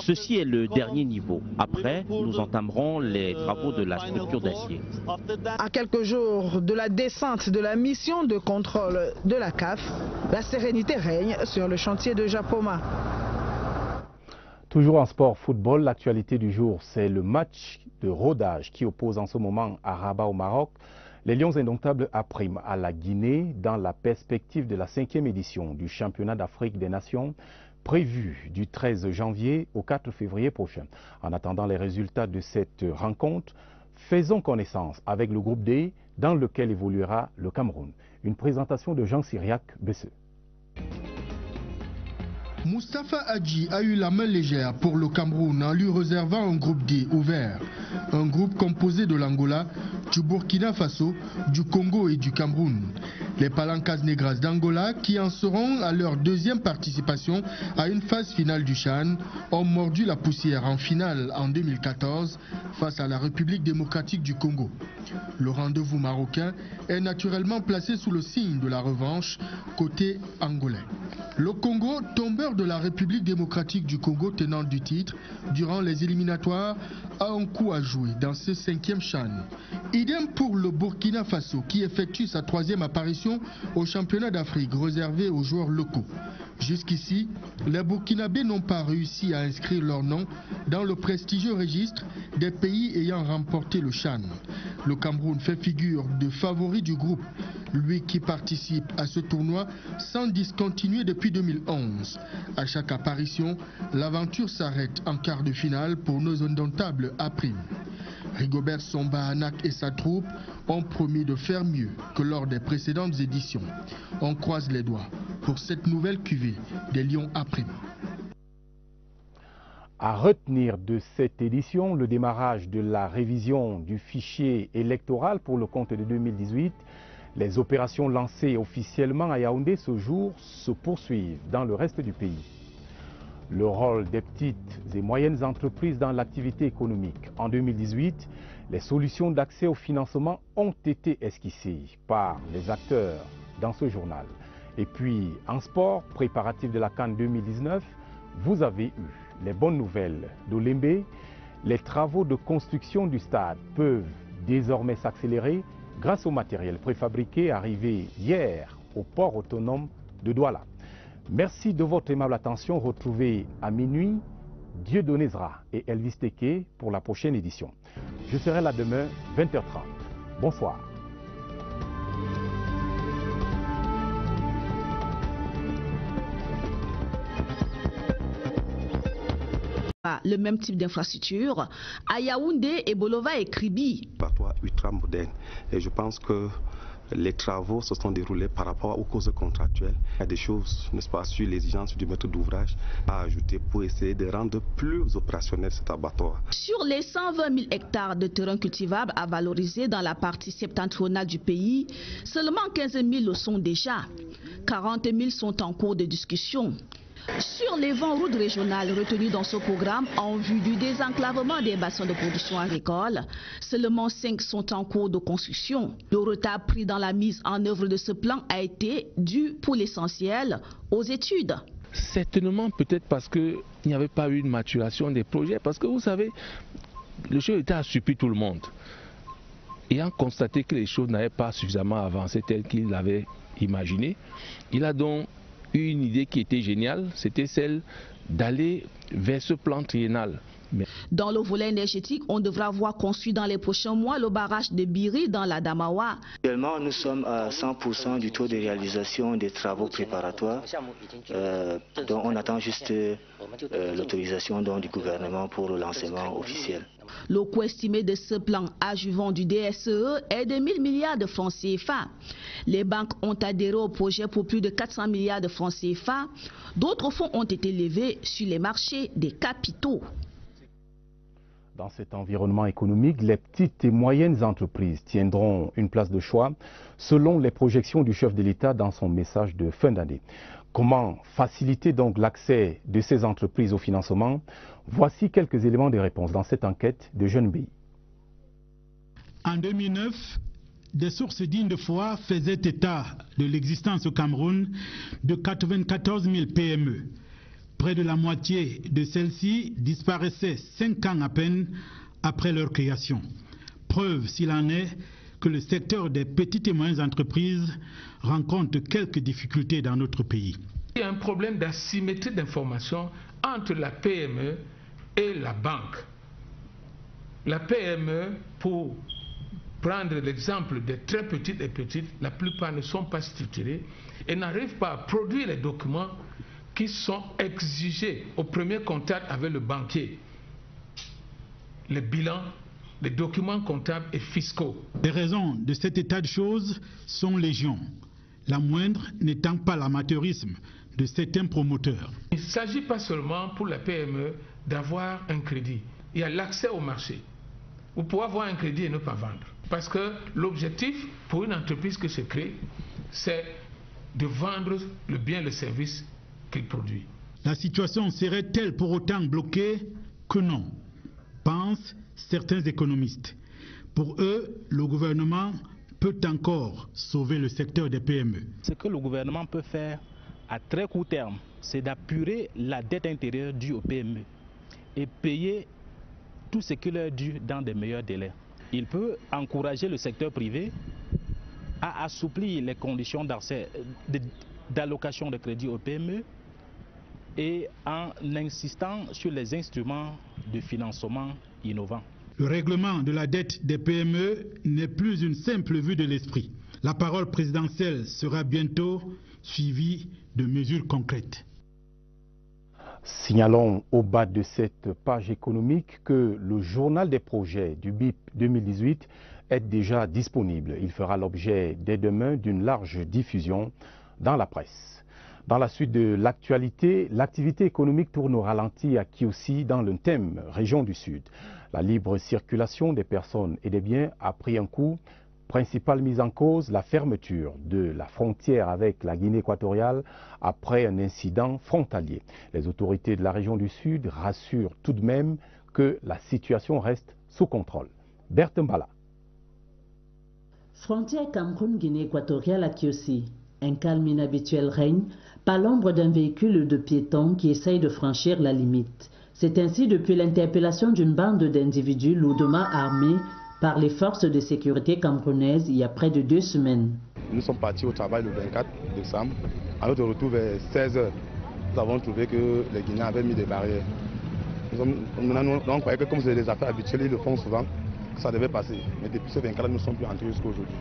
Ceci est le dernier niveau. Après, nous entamerons les travaux de la structure d'acier.
À quelques jours de la descente de la mission de contrôle de la CAF, la sérénité règne sur le chantier de Japoma.
Toujours en sport football, l'actualité du jour, c'est le match de rodage qui oppose en ce moment à Rabat au Maroc les Lions indomptables à Prime à la Guinée dans la perspective de la 5e édition du championnat d'Afrique des Nations prévu du 13 janvier au 4 février prochain. En attendant les résultats de cette rencontre, faisons connaissance avec le groupe D dans lequel évoluera le Cameroun. Une présentation de Jean Cyriac Besseux.
Moustapha Hadji a eu la main légère pour le Cameroun en lui réservant un groupe D ouvert. Un groupe composé de l'Angola, du Burkina Faso, du Congo et du Cameroun. Les Palancas Negras d'Angola, qui en seront à leur 2e participation à une phase finale du CHAN, ont mordu la poussière en finale en 2014 face à la République démocratique du Congo. Le rendez-vous marocain est naturellement placé sous le signe de la revanche côté angolais. Le Congo, tombeur de la République démocratique du Congo tenante du titre, durant les éliminatoires, a un coup à jouer dans ce 5e CHAN. Idem pour le Burkina Faso qui effectue sa 3e apparition au championnat d'Afrique réservé aux joueurs locaux. Jusqu'ici, les Burkinabés n'ont pas réussi à inscrire leur nom dans le prestigieux registre des pays ayant remporté le CHAN. Le Cameroun fait figure de favori du groupe, lui qui participe à ce tournoi sans discontinuer depuis 2011. À chaque apparition, l'aventure s'arrête en quart de finale pour nos indomptables à Prime. Rigobert Somba Anak et sa troupe ont promis de faire mieux que lors des précédentes éditions. On croise les doigts pour cette nouvelle cuvée des Lions à Prime.
À retenir de cette édition, le démarrage de la révision du fichier électoral pour le compte de 2018. Les opérations lancées officiellement à Yaoundé ce jour se poursuivent dans le reste du pays. Le rôle des petites et moyennes entreprises dans l'activité économique. En 2018, Les solutions d'accès au financement ont été esquissées par les acteurs dans ce journal. Et puis, en sport, préparatif de la CAN 2019, vous avez eu les bonnes nouvelles d'Olembe. Les travaux de construction du stade peuvent désormais s'accélérer grâce au matériel préfabriqué arrivé hier au port autonome de Douala. Merci de votre aimable attention. Retrouvez à minuit Dieudonné Zra et Elvis Teke pour la prochaine édition. Je serai là demain, 20h30. Bonsoir.
Le même type d'infrastructure à Yaoundé, Ebolova et Kribi.
Patois ultra moderne. Et je pense que les travaux se sont déroulés par rapport aux causes contractuelles. Il y a des choses, n'est-ce pas, sur l'exigence du maître d'ouvrage à ajouter pour essayer de rendre plus opérationnel cet abattoir.
Sur les 120 000 hectares de terrain cultivable à valoriser dans la partie septentrionale du pays, seulement 15 000 le sont déjà. 40 000 sont en cours de discussion. Sur les 20 routes régionales retenues dans ce programme en vue du désenclavement des bassins de production agricole, seulement 5 sont en cours de construction. Le retard pris dans la mise en œuvre de ce plan a été dû pour l'essentiel aux études.
Certainement peut-être parce qu'il n'y avait pas eu une maturation des projets, parce que vous savez, le chef d'État a surpris tout le monde. Ayant constaté que les choses n'avaient pas suffisamment avancé telles qu'il l'avait imaginé, il a donc une idée qui était géniale, c'était celle d'aller vers ce plan triennal.
Dans le volet énergétique, on devra voir construit dans les prochains mois le barrage de Biri dans la Damawa.
Actuellement, nous sommes à 100% du taux de réalisation des travaux préparatoires. Donc on attend juste l'autorisation du gouvernement pour le lancement officiel.
Le coût estimé de ce plan adjuvant du DSE est de 1000 milliards de francs CFA. Les banques ont adhéré au projet pour plus de 400 milliards de francs CFA. D'autres fonds ont été levés sur les marchés des capitaux.
Dans cet environnement économique, les petites et moyennes entreprises tiendront une place de choix selon les projections du chef de l'État dans son message de fin d'année. Comment faciliter donc l'accès de ces entreprises au financement? Voici quelques éléments de réponse dans cette enquête de Jeune Bay.
En 2009, des sources dignes de foi faisaient état de l'existence au Cameroun de 94 000 PME. Près de la moitié de celles-ci disparaissaient 5 ans à peine après leur création. Preuve, s'il en est, que le secteur des petites et moyennes entreprises rencontre quelques difficultés dans notre pays.
Il y a un problème d'asymétrie d'information entre la PME et la banque. La PME, pour prendre l'exemple des très petites et petites, la plupart ne sont pas structurées et n'arrivent pas à produire les documents qui sont exigés au premier contact avec le banquier. Les bilans, les documents comptables et fiscaux.
Les raisons de cet état de choses sont légion. La moindre n'étant pas l'amateurisme de certains promoteurs.
Il ne s'agit pas seulement pour la PME d'avoir un crédit. Il y a l'accès au marché. Vous pouvez avoir un crédit et ne pas vendre. Parce que l'objectif pour une entreprise qui se crée, c'est de vendre le bien, le service qu'il produit.
La situation serait-elle pour autant bloquée? Que non, pensent certains économistes. Pour eux, le gouvernement peut encore sauver le secteur des PME.
Ce que le gouvernement peut faire à très court terme, c'est d'apurer la dette intérieure due aux PME et payer tout ce qui leur est dû dans des meilleurs délais. Il peut encourager le secteur privé à assouplir les conditions d'allocation de crédit aux PME et en insistant sur les instruments de financement innovants.
Le règlement de la dette des PME n'est plus une simple vue de l'esprit. La parole présidentielle sera bientôt suivie de mesures concrètes.
Signalons au bas de cette page économique que le journal des projets du BIP 2018 est déjà disponible. Il fera l'objet dès demain d'une large diffusion dans la presse. Dans la suite de l'actualité, l'activité économique tourne au ralenti à Kiousi dans le thème région du Sud. La libre circulation des personnes et des biens a pris un coup. Principale mise en cause, la fermeture de la frontière avec la Guinée équatoriale après un incident frontalier. Les autorités de la région du Sud rassurent tout de même que la situation reste sous contrôle. Berthe Mbala.
Frontière Cameroun-Guinée équatoriale à Kiossi. Un calme inhabituel règne, pas l'ombre d'un véhicule de piétons qui essaye de franchir la limite. C'est ainsi depuis l'interpellation d'une bande d'individus lourdement armés par les forces de sécurité camerounaises il y a près de 2 semaines.
Nous sommes partis au travail le 24 décembre. À notre retour vers 16 h, nous avons trouvé que les Guinéens avaient mis des barrières. On croyait que comme c'est des affaires habituelles, ils le font souvent, ça devait passer. Mais depuis ce 24, nous ne sommes plus entrés jusqu'à aujourd'hui.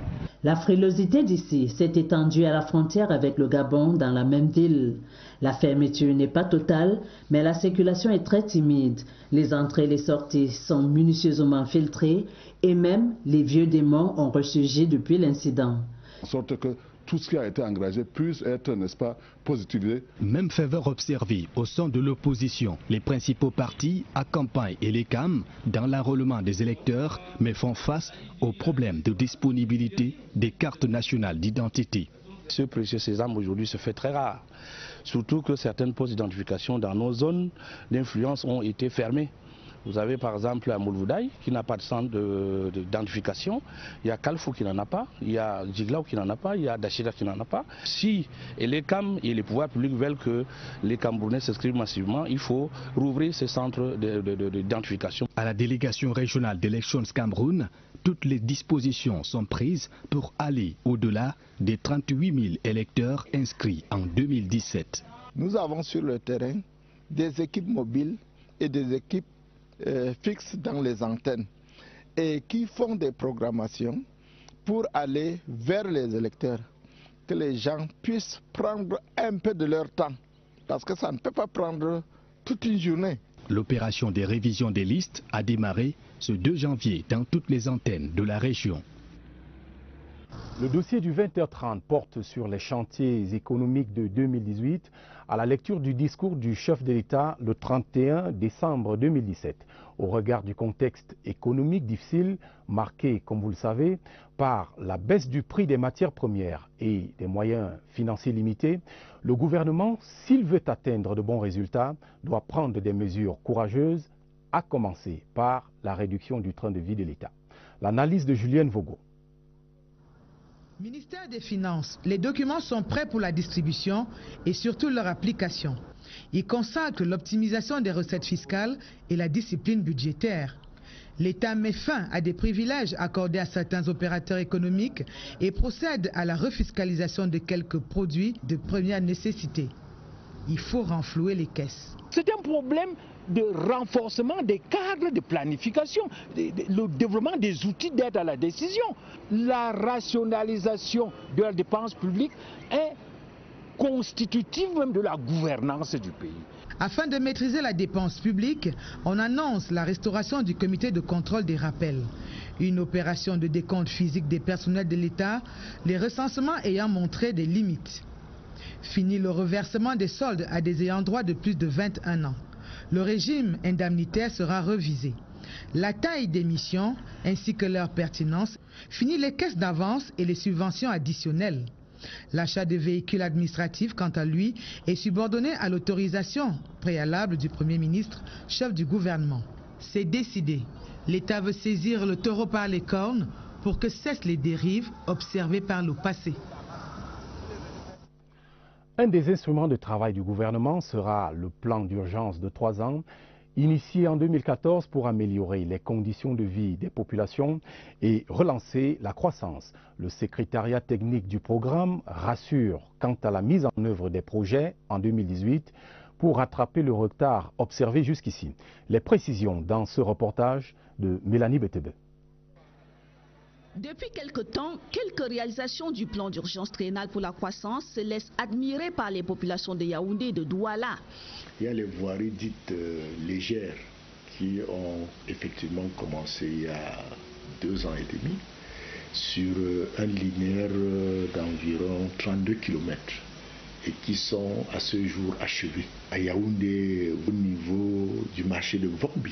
La frilosité d'ici s'est étendue à la frontière avec le Gabon dans la même ville. La fermeture n'est pas totale, mais la circulation est très timide. Les entrées et les sorties sont minutieusement filtrées et même les vieux démons ont ressurgi depuis l'incident.
En sorte que tout ce qui a été engagé puisse être, n'est-ce pas, positivisé.
Même faveur observée au sein de l'opposition. Les principaux partis accompagnent l'ECAM dans l'enrôlement des électeurs, mais font face aux problèmes de disponibilité des cartes nationales d'identité.
Ce précieux sésame aujourd'hui se fait très rare, surtout que certaines postes d'identification dans nos zones d'influence ont été fermées. Vous avez par exemple à Moulvoudaï qui n'a pas de centre d'identification, il y a Kalfou qui n'en a pas, il y a Djiglaou qui n'en a pas, il y a Dachida qui n'en a pas. Si les CAM et les pouvoirs publics veulent que les Camerounais s'inscrivent massivement, il faut rouvrir ces centres d'identification.
À la délégation régionale d'Elections Cameroun, toutes les dispositions sont prises pour aller au-delà des 38 000 électeurs inscrits en 2017.
Nous avons sur le terrain des équipes mobiles et des équipes fixes dans les antennes et qui font des programmations pour aller vers les électeurs, que les gens puissent prendre un peu de leur temps, parce que ça ne peut pas prendre toute une journée.
L'opération des révisions des listes a démarré ce 2 janvier dans toutes les antennes de la région.
Le dossier du 20h30 porte sur les chantiers économiques de 2018 à la lecture du discours du chef de l'État le 31 décembre 2017. Au regard du contexte économique difficile, marqué, comme vous le savez, par la baisse du prix des matières premières et des moyens financiers limités, le gouvernement, s'il veut atteindre de bons résultats, doit prendre des mesures courageuses, à commencer par la réduction du train de vie de l'État. L'analyse de Julienne Vogo.
Ministère des Finances, les documents sont prêts pour la distribution et surtout leur application. Ils consacrent l'optimisation des recettes fiscales et la discipline budgétaire. L'État met fin à des privilèges accordés à certains opérateurs économiques et procède à la refiscalisation de quelques produits de première nécessité. Il faut renflouer les caisses.
C'est un problème de renforcement des cadres de planification, le développement des outils d'aide à la décision. La rationalisation de la dépense publique est constitutive même de la gouvernance du pays.
Afin de maîtriser la dépense publique, on annonce la restauration du comité de contrôle des rappels. Une opération de décompte physique des personnels de l'État, les recensements ayant montré des limites. Fini le reversement des soldes à des ayants droit de plus de 21 ans. Le régime indemnitaire sera revisé. La taille des missions ainsi que leur pertinence, fini les caisses d'avance et les subventions additionnelles. L'achat de véhicules administratifs, quant à lui, est subordonné à l'autorisation préalable du Premier ministre, chef du gouvernement. C'est décidé. L'État veut saisir le taureau par les cornes pour que cessent les dérives observées par le passé.
Un des instruments de travail du gouvernement sera le plan d'urgence de 3 ans, initié en 2014 pour améliorer les conditions de vie des populations et relancer la croissance. Le secrétariat technique du programme rassure quant à la mise en œuvre des projets en 2018 pour rattraper le retard observé jusqu'ici. Les précisions dans ce reportage de Mélanie Betebe.
Depuis quelque temps, quelques réalisations du plan d'urgence triennal pour la croissance se laissent admirer par les populations de Yaoundé et de Douala.
Il y a les voiries dites légères qui ont effectivement commencé il y a 2 ans et demi sur un linéaire d'environ 32 km et qui sont à ce jour achevés. À Yaoundé, au niveau du marché de Vokbi,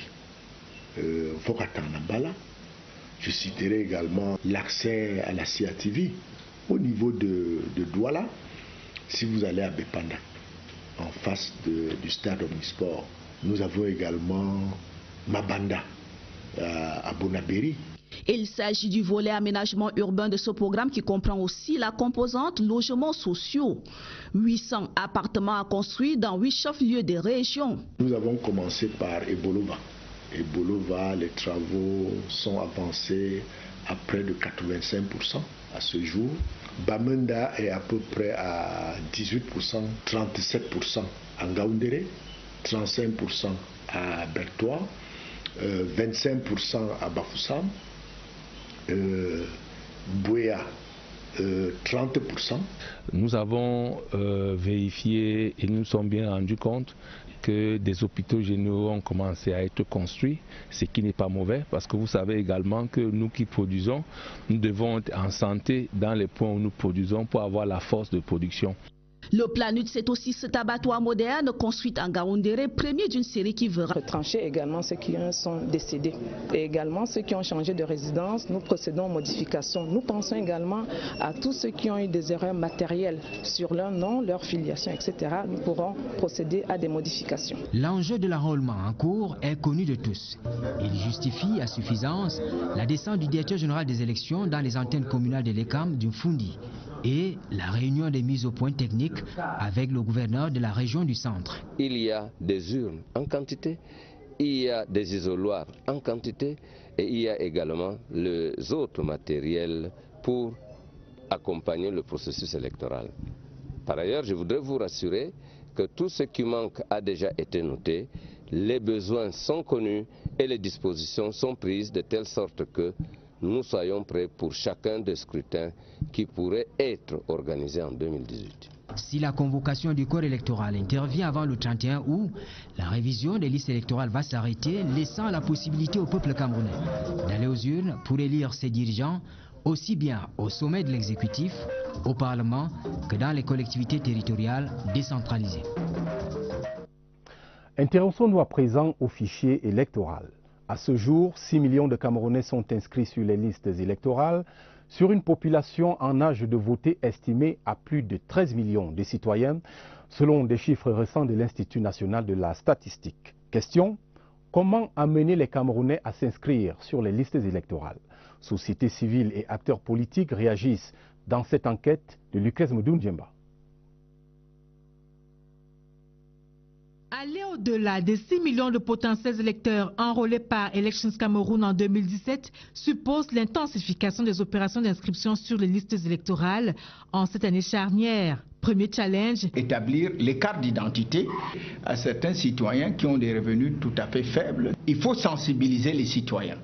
Vokatanambala, je citerai également l'accès à la CATV au niveau de Douala. Si vous allez à Bepanda, en face du stade Omnisport, nous avons également Mabanda à Bonabéry.
Il s'agit du volet aménagement urbain de ce programme qui comprend aussi la composante logements sociaux. 800 appartements à construire dans 8 chefs-lieux des régions.
Nous avons commencé par Ebolova. Ebolova, les travaux sont avancés à près de 85% à ce jour. Bamenda est à peu près à 18%, 37% à Ngaoundéré, 35% à Bertois, 25% à Bafoussam, Bouéa, 30%.
Nous avons vérifié et nous nous sommes bien rendus compte que des hôpitaux généraux ont commencé à être construits, ce qui n'est pas mauvais parce que vous savez également que nous qui produisons, nous devons être en santé dans les points où nous produisons pour avoir la force de production.
Le Planut, c'est aussi cet abattoir moderne construit en Ngaoundéré, premier d'une série qui verra
retrancher également ceux qui sont décédés et également ceux qui ont changé de résidence. Nous procédons aux modifications. Nous pensons également à tous ceux qui ont eu des erreurs matérielles sur leur nom, leur filiation, etc. Nous pourrons procéder à des modifications.
L'enjeu de l'enrôlement en cours est connu de tous. Il justifie à suffisance la descente du directeur général des élections dans les antennes communales de l'ECAM du Mfundi et la réunion des mises au point techniques avec le gouverneur de la région du centre.
Il y a des urnes en quantité, il y a des isoloirs en quantité et il y a également les autres matériels pour accompagner le processus électoral. Par ailleurs, je voudrais vous rassurer que tout ce qui manque a déjà été noté, les besoins sont connus et les dispositions sont prises de telle sorte que nous soyons prêts pour chacun des scrutins qui pourraient être organisés en 2018.
Si la convocation du corps électoral intervient avant le 31 août, la révision des listes électorales va s'arrêter, laissant la possibilité au peuple camerounais d'aller aux urnes pour élire ses dirigeants, aussi bien au sommet de l'exécutif, au Parlement, que dans les collectivités territoriales décentralisées.
Intéressons-nous à présent au fichier électoral. À ce jour, 6 millions de Camerounais sont inscrits sur les listes électorales, sur une population en âge de voter estimée à plus de 13 millions de citoyens, selon des chiffres récents de l'Institut national de la statistique. Question: comment amener les Camerounais à s'inscrire sur les listes électorales? Société civile et acteurs politiques réagissent dans cette enquête de Lucas Moudoundjemba.
Aller au-delà des 6 millions de potentiels électeurs enrôlés par Elections Cameroun en 2017 suppose l'intensification des opérations d'inscription sur les listes électorales en cette année charnière. Premier challenge:
établir les cartes d'identité à certains citoyens qui ont des revenus tout à fait faibles. Il faut sensibiliser les citoyens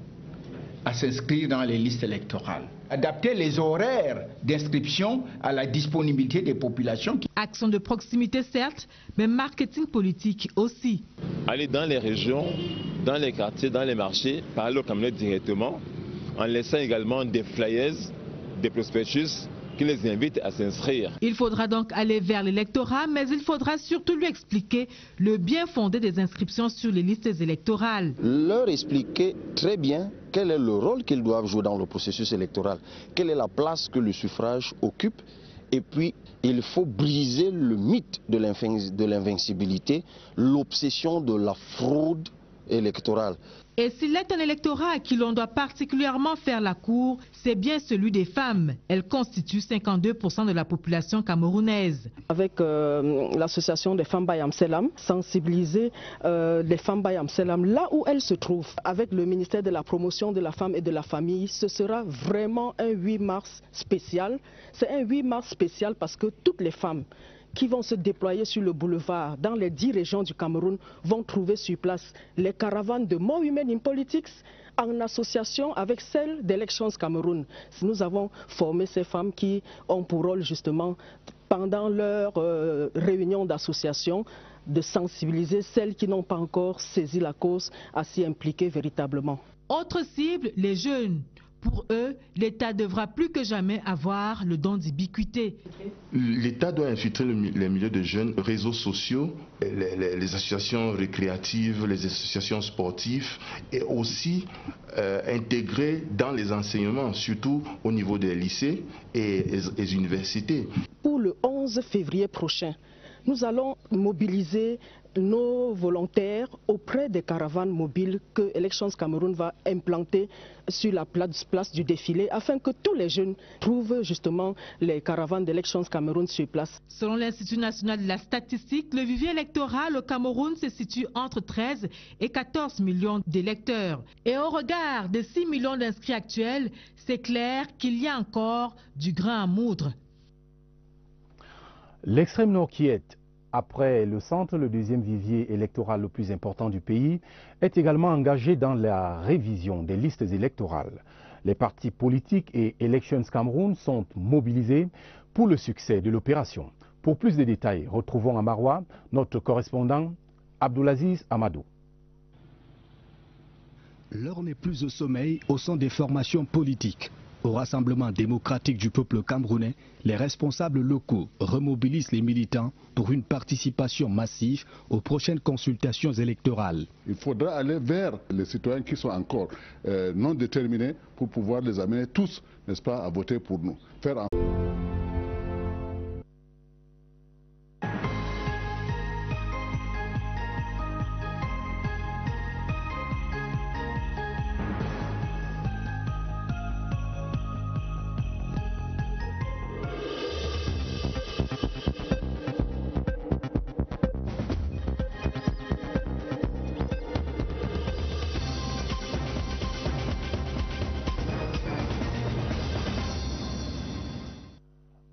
à s'inscrire dans les listes électorales. Adapter les horaires d'inscription à la disponibilité des populations.
Action de proximité certes, mais marketing politique aussi.
Aller dans les régions, dans les quartiers, dans les marchés, parler aux Camerounais directement, en laissant également des flyers, des prospectus qui les invitent à s'inscrire.
Il faudra donc aller vers l'électorat, mais il faudra surtout lui expliquer le bien fondé des inscriptions sur les listes électorales.
Leur expliquer très bien quel est le rôle qu'ils doivent jouer dans le processus électoral, quelle est la place que le suffrage occupe, et puis il faut briser le mythe de l'invincibilité, l'obsession de la fraude électorale.
Et s'il est un électorat à qui l'on doit particulièrement faire la cour, c'est bien celui des femmes. Elles constituent 52% de la population camerounaise.
Avec l'association des femmes Bayam Selam, sensibiliser les femmes Bayam Selam là où elles se trouvent. Avec le ministère de la promotion de la femme et de la famille, ce sera vraiment un 8 mars spécial. C'est un 8 mars spécial parce que toutes les femmes qui vont se déployer sur le boulevard dans les 10 régions du Cameroun vont trouver sur place les caravanes de More Women in Politics en association avec celles d'Elections Cameroun. Nous avons formé ces femmes qui ont pour rôle justement pendant leur réunion d'association de sensibiliser celles qui n'ont pas encore saisi la cause à s'y impliquer véritablement.
Autre cible, les jeunes. Pour eux, l'État devra plus que jamais avoir le don d'ubiquité.
L'État doit infiltrer les milieux de jeunes, réseaux sociaux, les associations récréatives, les associations sportives et aussi intégrer dans les enseignements, surtout au niveau des lycées et des universités.
Pour le 11 février prochain, nous allons mobiliser nos volontaires auprès des caravanes mobiles que Elections Cameroun va implanter sur la place du défilé afin que tous les jeunes trouvent justement les caravanes d'Elections Cameroun sur place.
Selon l'Institut national de la statistique, le vivier électoral au Cameroun se situe entre 13 et 14 millions d'électeurs. Et au regard des 6 millions d'inscrits actuels, c'est clair qu'il y a encore du grain à moudre.
L'extrême nord qui est, après le centre, le deuxième vivier électoral le plus important du pays, est également engagé dans la révision des listes électorales. Les partis politiques et Elections Cameroun sont mobilisés pour le succès de l'opération. Pour plus de détails, retrouvons à Maroua notre correspondant Abdoulaziz Amadou.
L'heure n'est plus au sommeil au sein des formations politiques. Au Rassemblement démocratique du peuple camerounais, les responsables locaux remobilisent les militants pour une participation massive aux prochaines consultations électorales.
Il faudra aller vers les citoyens qui sont encore non déterminés pour pouvoir les amener tous, n'est-ce pas, à voter pour nous.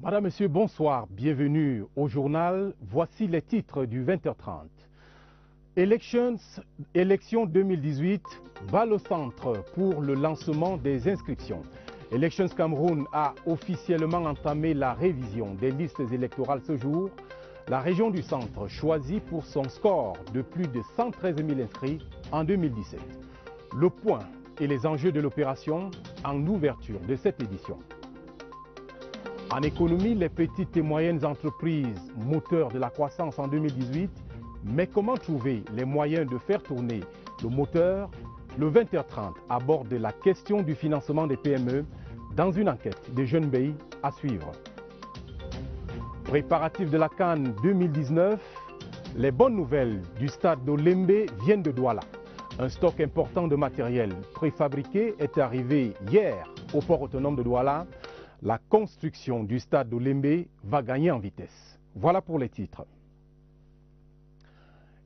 Madame, Monsieur, bonsoir. Bienvenue au journal. Voici les titres du 20h30. Élections 2018, balle au centre pour le lancement des inscriptions. Elections Cameroun a officiellement entamé la révision des listes électorales ce jour. La région du centre choisie pour son score de plus de 113 000 inscrits en 2017. Le point et les enjeux de l'opération en ouverture de cette édition. En économie, les petites et moyennes entreprises, moteurs de la croissance en 2018, mais comment trouver les moyens de faire tourner le moteur? Le 20h30 aborde la question du financement des PME dans une enquête de Jeunes Bay à suivre. Préparatifs de la CAN 2019, les bonnes nouvelles du stade d'Olembe viennent de Douala. Un stock important de matériel préfabriqué est arrivé hier au port autonome de Douala. La construction du stade d'Olembe va gagner en vitesse. Voilà pour les titres.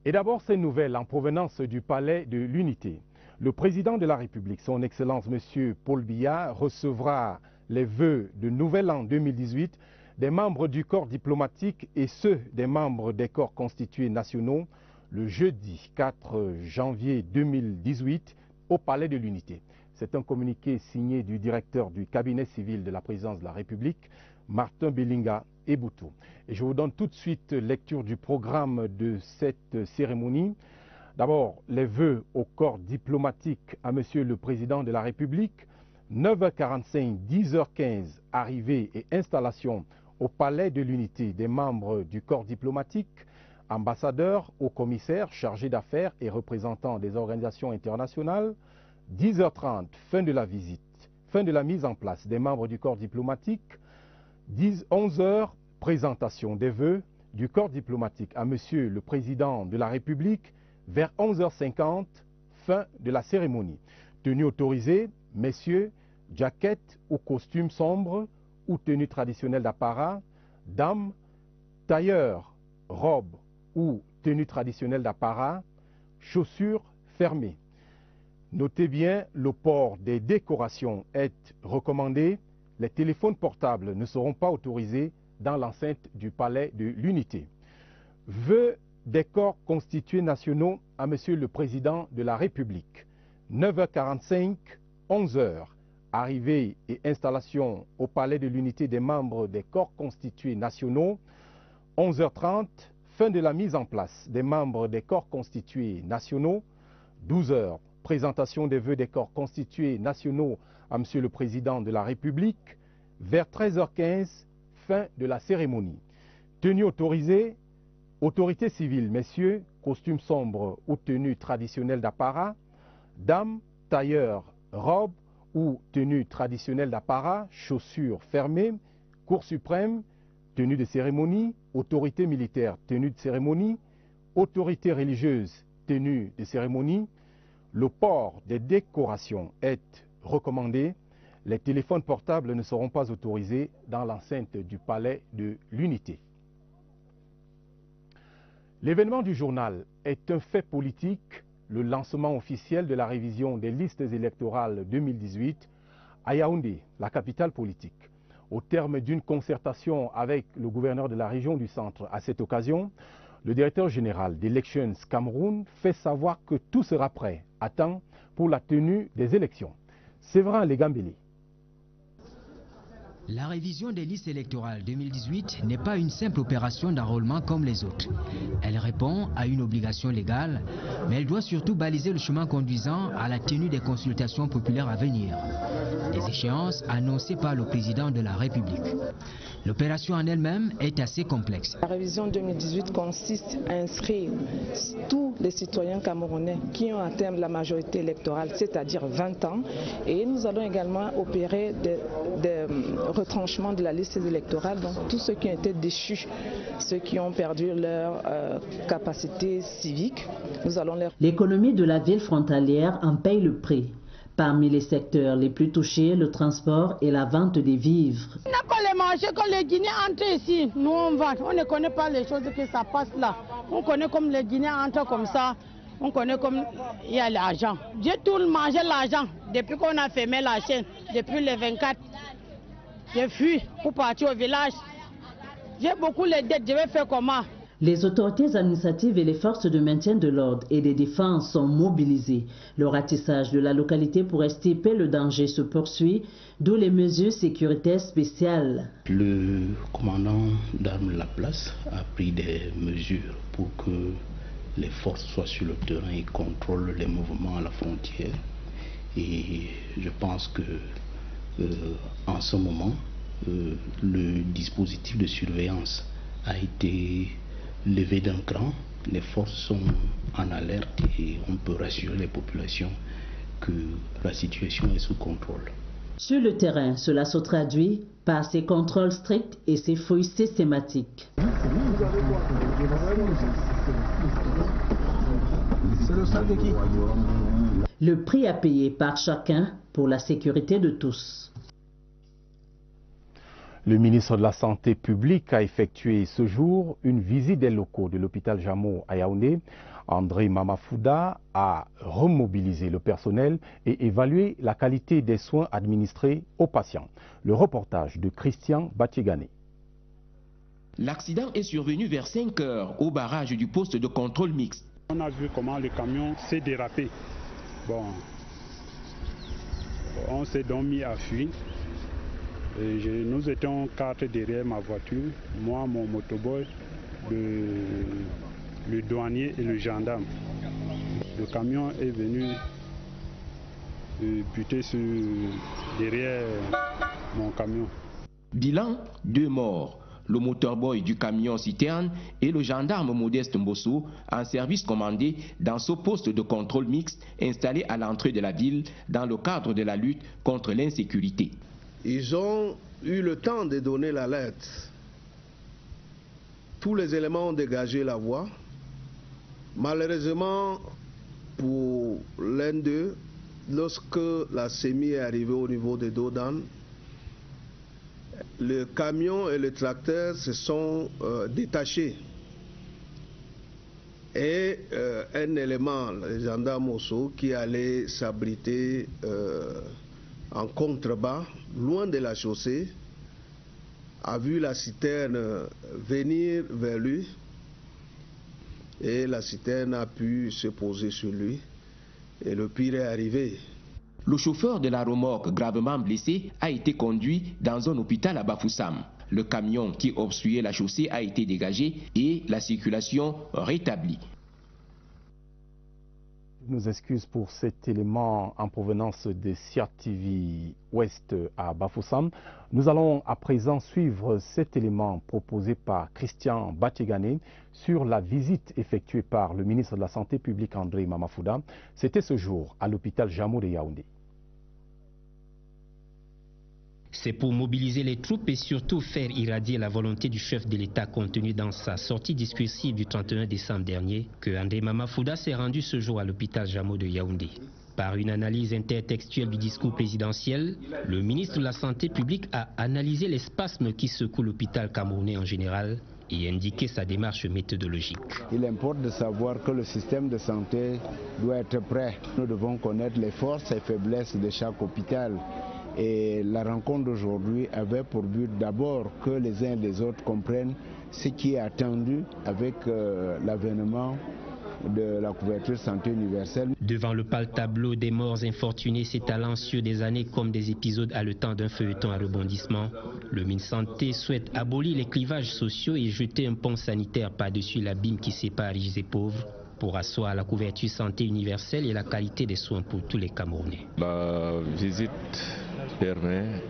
Et d'abord, ces nouvelles en provenance du Palais de l'Unité. Le président de la République, son Excellence M. Paul Biya, recevra les vœux de Nouvel An 2018 des membres du corps diplomatique et ceux des membres des corps constitués nationaux le jeudi 4 janvier 2018 au Palais de l'Unité. C'est un communiqué signé du directeur du cabinet civil de la présidence de la République, Martin Belinga Eboutou. Et je vous donne tout de suite lecture du programme de cette cérémonie. D'abord, les vœux au corps diplomatique à Monsieur le Président de la République. 9h45, 10h15, arrivée et installation au Palais de l'Unité des membres du corps diplomatique, ambassadeurs, hauts commissaires, chargés d'affaires et représentants des organisations internationales. 10h30, fin de la visite, fin de la mise en place des membres du corps diplomatique. 11h, présentation des vœux du corps diplomatique à Monsieur le Président de la République. Vers 11h50, fin de la cérémonie. Tenue autorisée, messieurs, jaquette ou costume sombre ou tenue traditionnelle d'apparat. Dames, tailleur, robe ou tenue traditionnelle d'apparat. Chaussures fermées. Notez bien, le port des décorations est recommandé. Les téléphones portables ne seront pas autorisés dans l'enceinte du Palais de l'Unité. Vœux des corps constitués nationaux à Monsieur le Président de la République. 9h45, 11h, arrivée et installation au Palais de l'Unité des membres des corps constitués nationaux. 11h30, fin de la mise en place des membres des corps constitués nationaux. 12h, présentation des vœux des corps constitués nationaux à Monsieur le Président de la République. Vers 13h15, fin de la cérémonie. Tenue autorisée, autorité civile, messieurs, costume sombre ou tenue traditionnelle d'apparat. Dames, tailleur, robe ou tenue traditionnelle d'apparat, chaussures fermées. Cour suprême, tenue de cérémonie. Autorité militaire, tenue de cérémonie. autorités religieuses, tenues de cérémonies, le port des décorations est recommandé. Les téléphones portables ne seront pas autorisés dans l'enceinte du palais de l'Unité. L'événement du journal est un fait politique, le lancement officiel de la révision des listes électorales 2018 à Yaoundé, la capitale politique. Au terme d'une concertation avec le gouverneur de la région du centre à cette occasion, le directeur général d'Elections Cameroun fait savoir que tout sera prêt à temps pour la tenue des élections. Séverin Legambeli.
La révision des listes électorales 2018 n'est pas une simple opération d'enrôlement comme les autres. Elle répond à une obligation légale, mais elle doit surtout baliser le chemin conduisant à la tenue des consultations populaires à venir. Des échéances annoncées par le président de la République. L'opération en elle-même est assez complexe.
La révision 2018 consiste à inscrire tous les citoyens camerounais qui ont atteint la majorité électorale, c'est-à-dire 20 ans, et nous allons également opérer des retranchements de la liste électorale, donc tous ceux qui ont été déchus, ceux qui ont perdu leur capacité civique, nous allons les...
L'économie de la ville frontalière en paye le prix. Parmi les secteurs les plus touchés, le transport et la vente des vivres.
On n'a pas les marchés quand les Guinéens entrent ici. Nous on vend, on ne connaît pas les choses que ça passe là. On connaît comme les Guinéens entrent comme ça. On connaît comme il y a l'argent. J'ai tout mangé l'argent depuis qu'on a fermé la chaîne, depuis le 24. J'ai fui pour partir au village. J'ai beaucoup les dettes, je vais faire comment?
Les autorités administratives et les forces de maintien de l'ordre et de défense sont mobilisées. Le ratissage de la localité pour extirper le danger se poursuit, d'où les mesures sécuritaires spéciales.
Le commandant d'armes de la place a pris des mesures pour que les forces soient sur le terrain et contrôlent les mouvements à la frontière. Et je pense que en ce moment, le dispositif de surveillance a été levé d'un cran. Les forces sont en alerte et on peut rassurer les populations que la situation est sous contrôle.
Sur le terrain, cela se traduit par ces contrôles stricts et ces fouilles systématiques. Le prix à payer par chacun pour la sécurité de tous.
Le ministre de la Santé publique a effectué ce jour une visite des locaux de l'hôpital Jamoh à Yaoundé. André Mamafouda a remobilisé le personnel et évalué la qualité des soins administrés aux patients. Le reportage de Christian Batiegane.
L'accident est survenu vers 5 heures au barrage du poste de contrôle mixte.
On a vu comment le camion s'est dérapé. Bon, on s'est donc mis à fuir. Nous étions 4 derrière ma voiture, moi, mon motoboy, le douanier et le gendarme. Le camion est venu buter derrière mon camion.
Bilan, 2 morts. Le motorboy du camion citerne et le gendarme Modeste Mbosso en service commandé dans ce poste de contrôle mixte installé à l'entrée de la ville dans le cadre de la lutte contre l'insécurité.
Ils ont eu le temps de donner l'alerte. Tous les éléments ont dégagé la voie. Malheureusement, pour l'un d'eux, lorsque la SEMI est arrivée au niveau de Dodan, le camion et le tracteur se sont détachés. Et un élément, le gendarme Osso, qui allait s'abriter en contrebas, loin de la chaussée, a vu la citerne venir vers lui et la citerne a pu se poser sur lui et le pire est arrivé.
Le chauffeur de la remorque gravement blessé a été conduit dans un hôpital à Bafoussam. Le camion qui obstruait la chaussée a été dégagé et la circulation rétablie.
Nos excuses pour cet élément en provenance de CIAT TV Ouest à Bafoussam. Nous allons à présent suivre cet élément proposé par Christian Batiegane sur la visite effectuée par le ministre de la Santé publique André Mamafouda. C'était ce jour à l'hôpital Jamoh de Yaoundé.
C'est pour mobiliser les troupes et surtout faire irradier la volonté du chef de l'État contenue dans sa sortie discursive du 31 décembre dernier que André Mamafouda s'est rendu ce jour à l'hôpital Jamo de Yaoundé. Par une analyse intertextuelle du discours présidentiel, le ministre de la Santé publique a analysé les spasmes qui secouent l'hôpital camerounais en général et indiqué sa démarche méthodologique.
Il importe de savoir que le système de santé doit être prêt. Nous devons connaître les forces et faiblesses de chaque hôpital. Et la rencontre d'aujourd'hui avait pour but d'abord que les uns et les autres comprennent ce qui est attendu avec l'avènement de la couverture santé universelle.
Devant le pâle tableau des morts infortunés s'étalant sur des années comme des épisodes haletant d'un feuilleton à rebondissement, le MinSanté souhaite abolir les clivages sociaux et jeter un pont sanitaire par-dessus l'abîme qui sépare riches et pauvres pour asseoir la couverture santé universelle et la qualité des soins pour tous les Camerounais.
La visite permet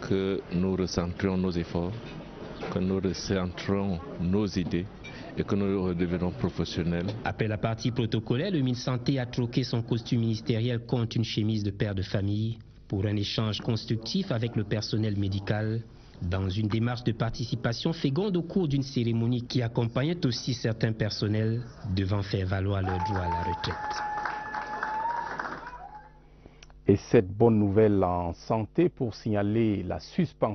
que nous recentrions nos efforts, que nous recentrions nos idées et que nous redevenons professionnels.
Après la partie protocolaire, le MinSanté a troqué son costume ministériel contre une chemise de père de famille pour un échange constructif avec le personnel médical dans une démarche de participation féconde au cours d'une cérémonie qui accompagnait aussi certains personnels devant faire valoir leur droit à la retraite.
Et cette bonne nouvelle en santé pour signaler la suspension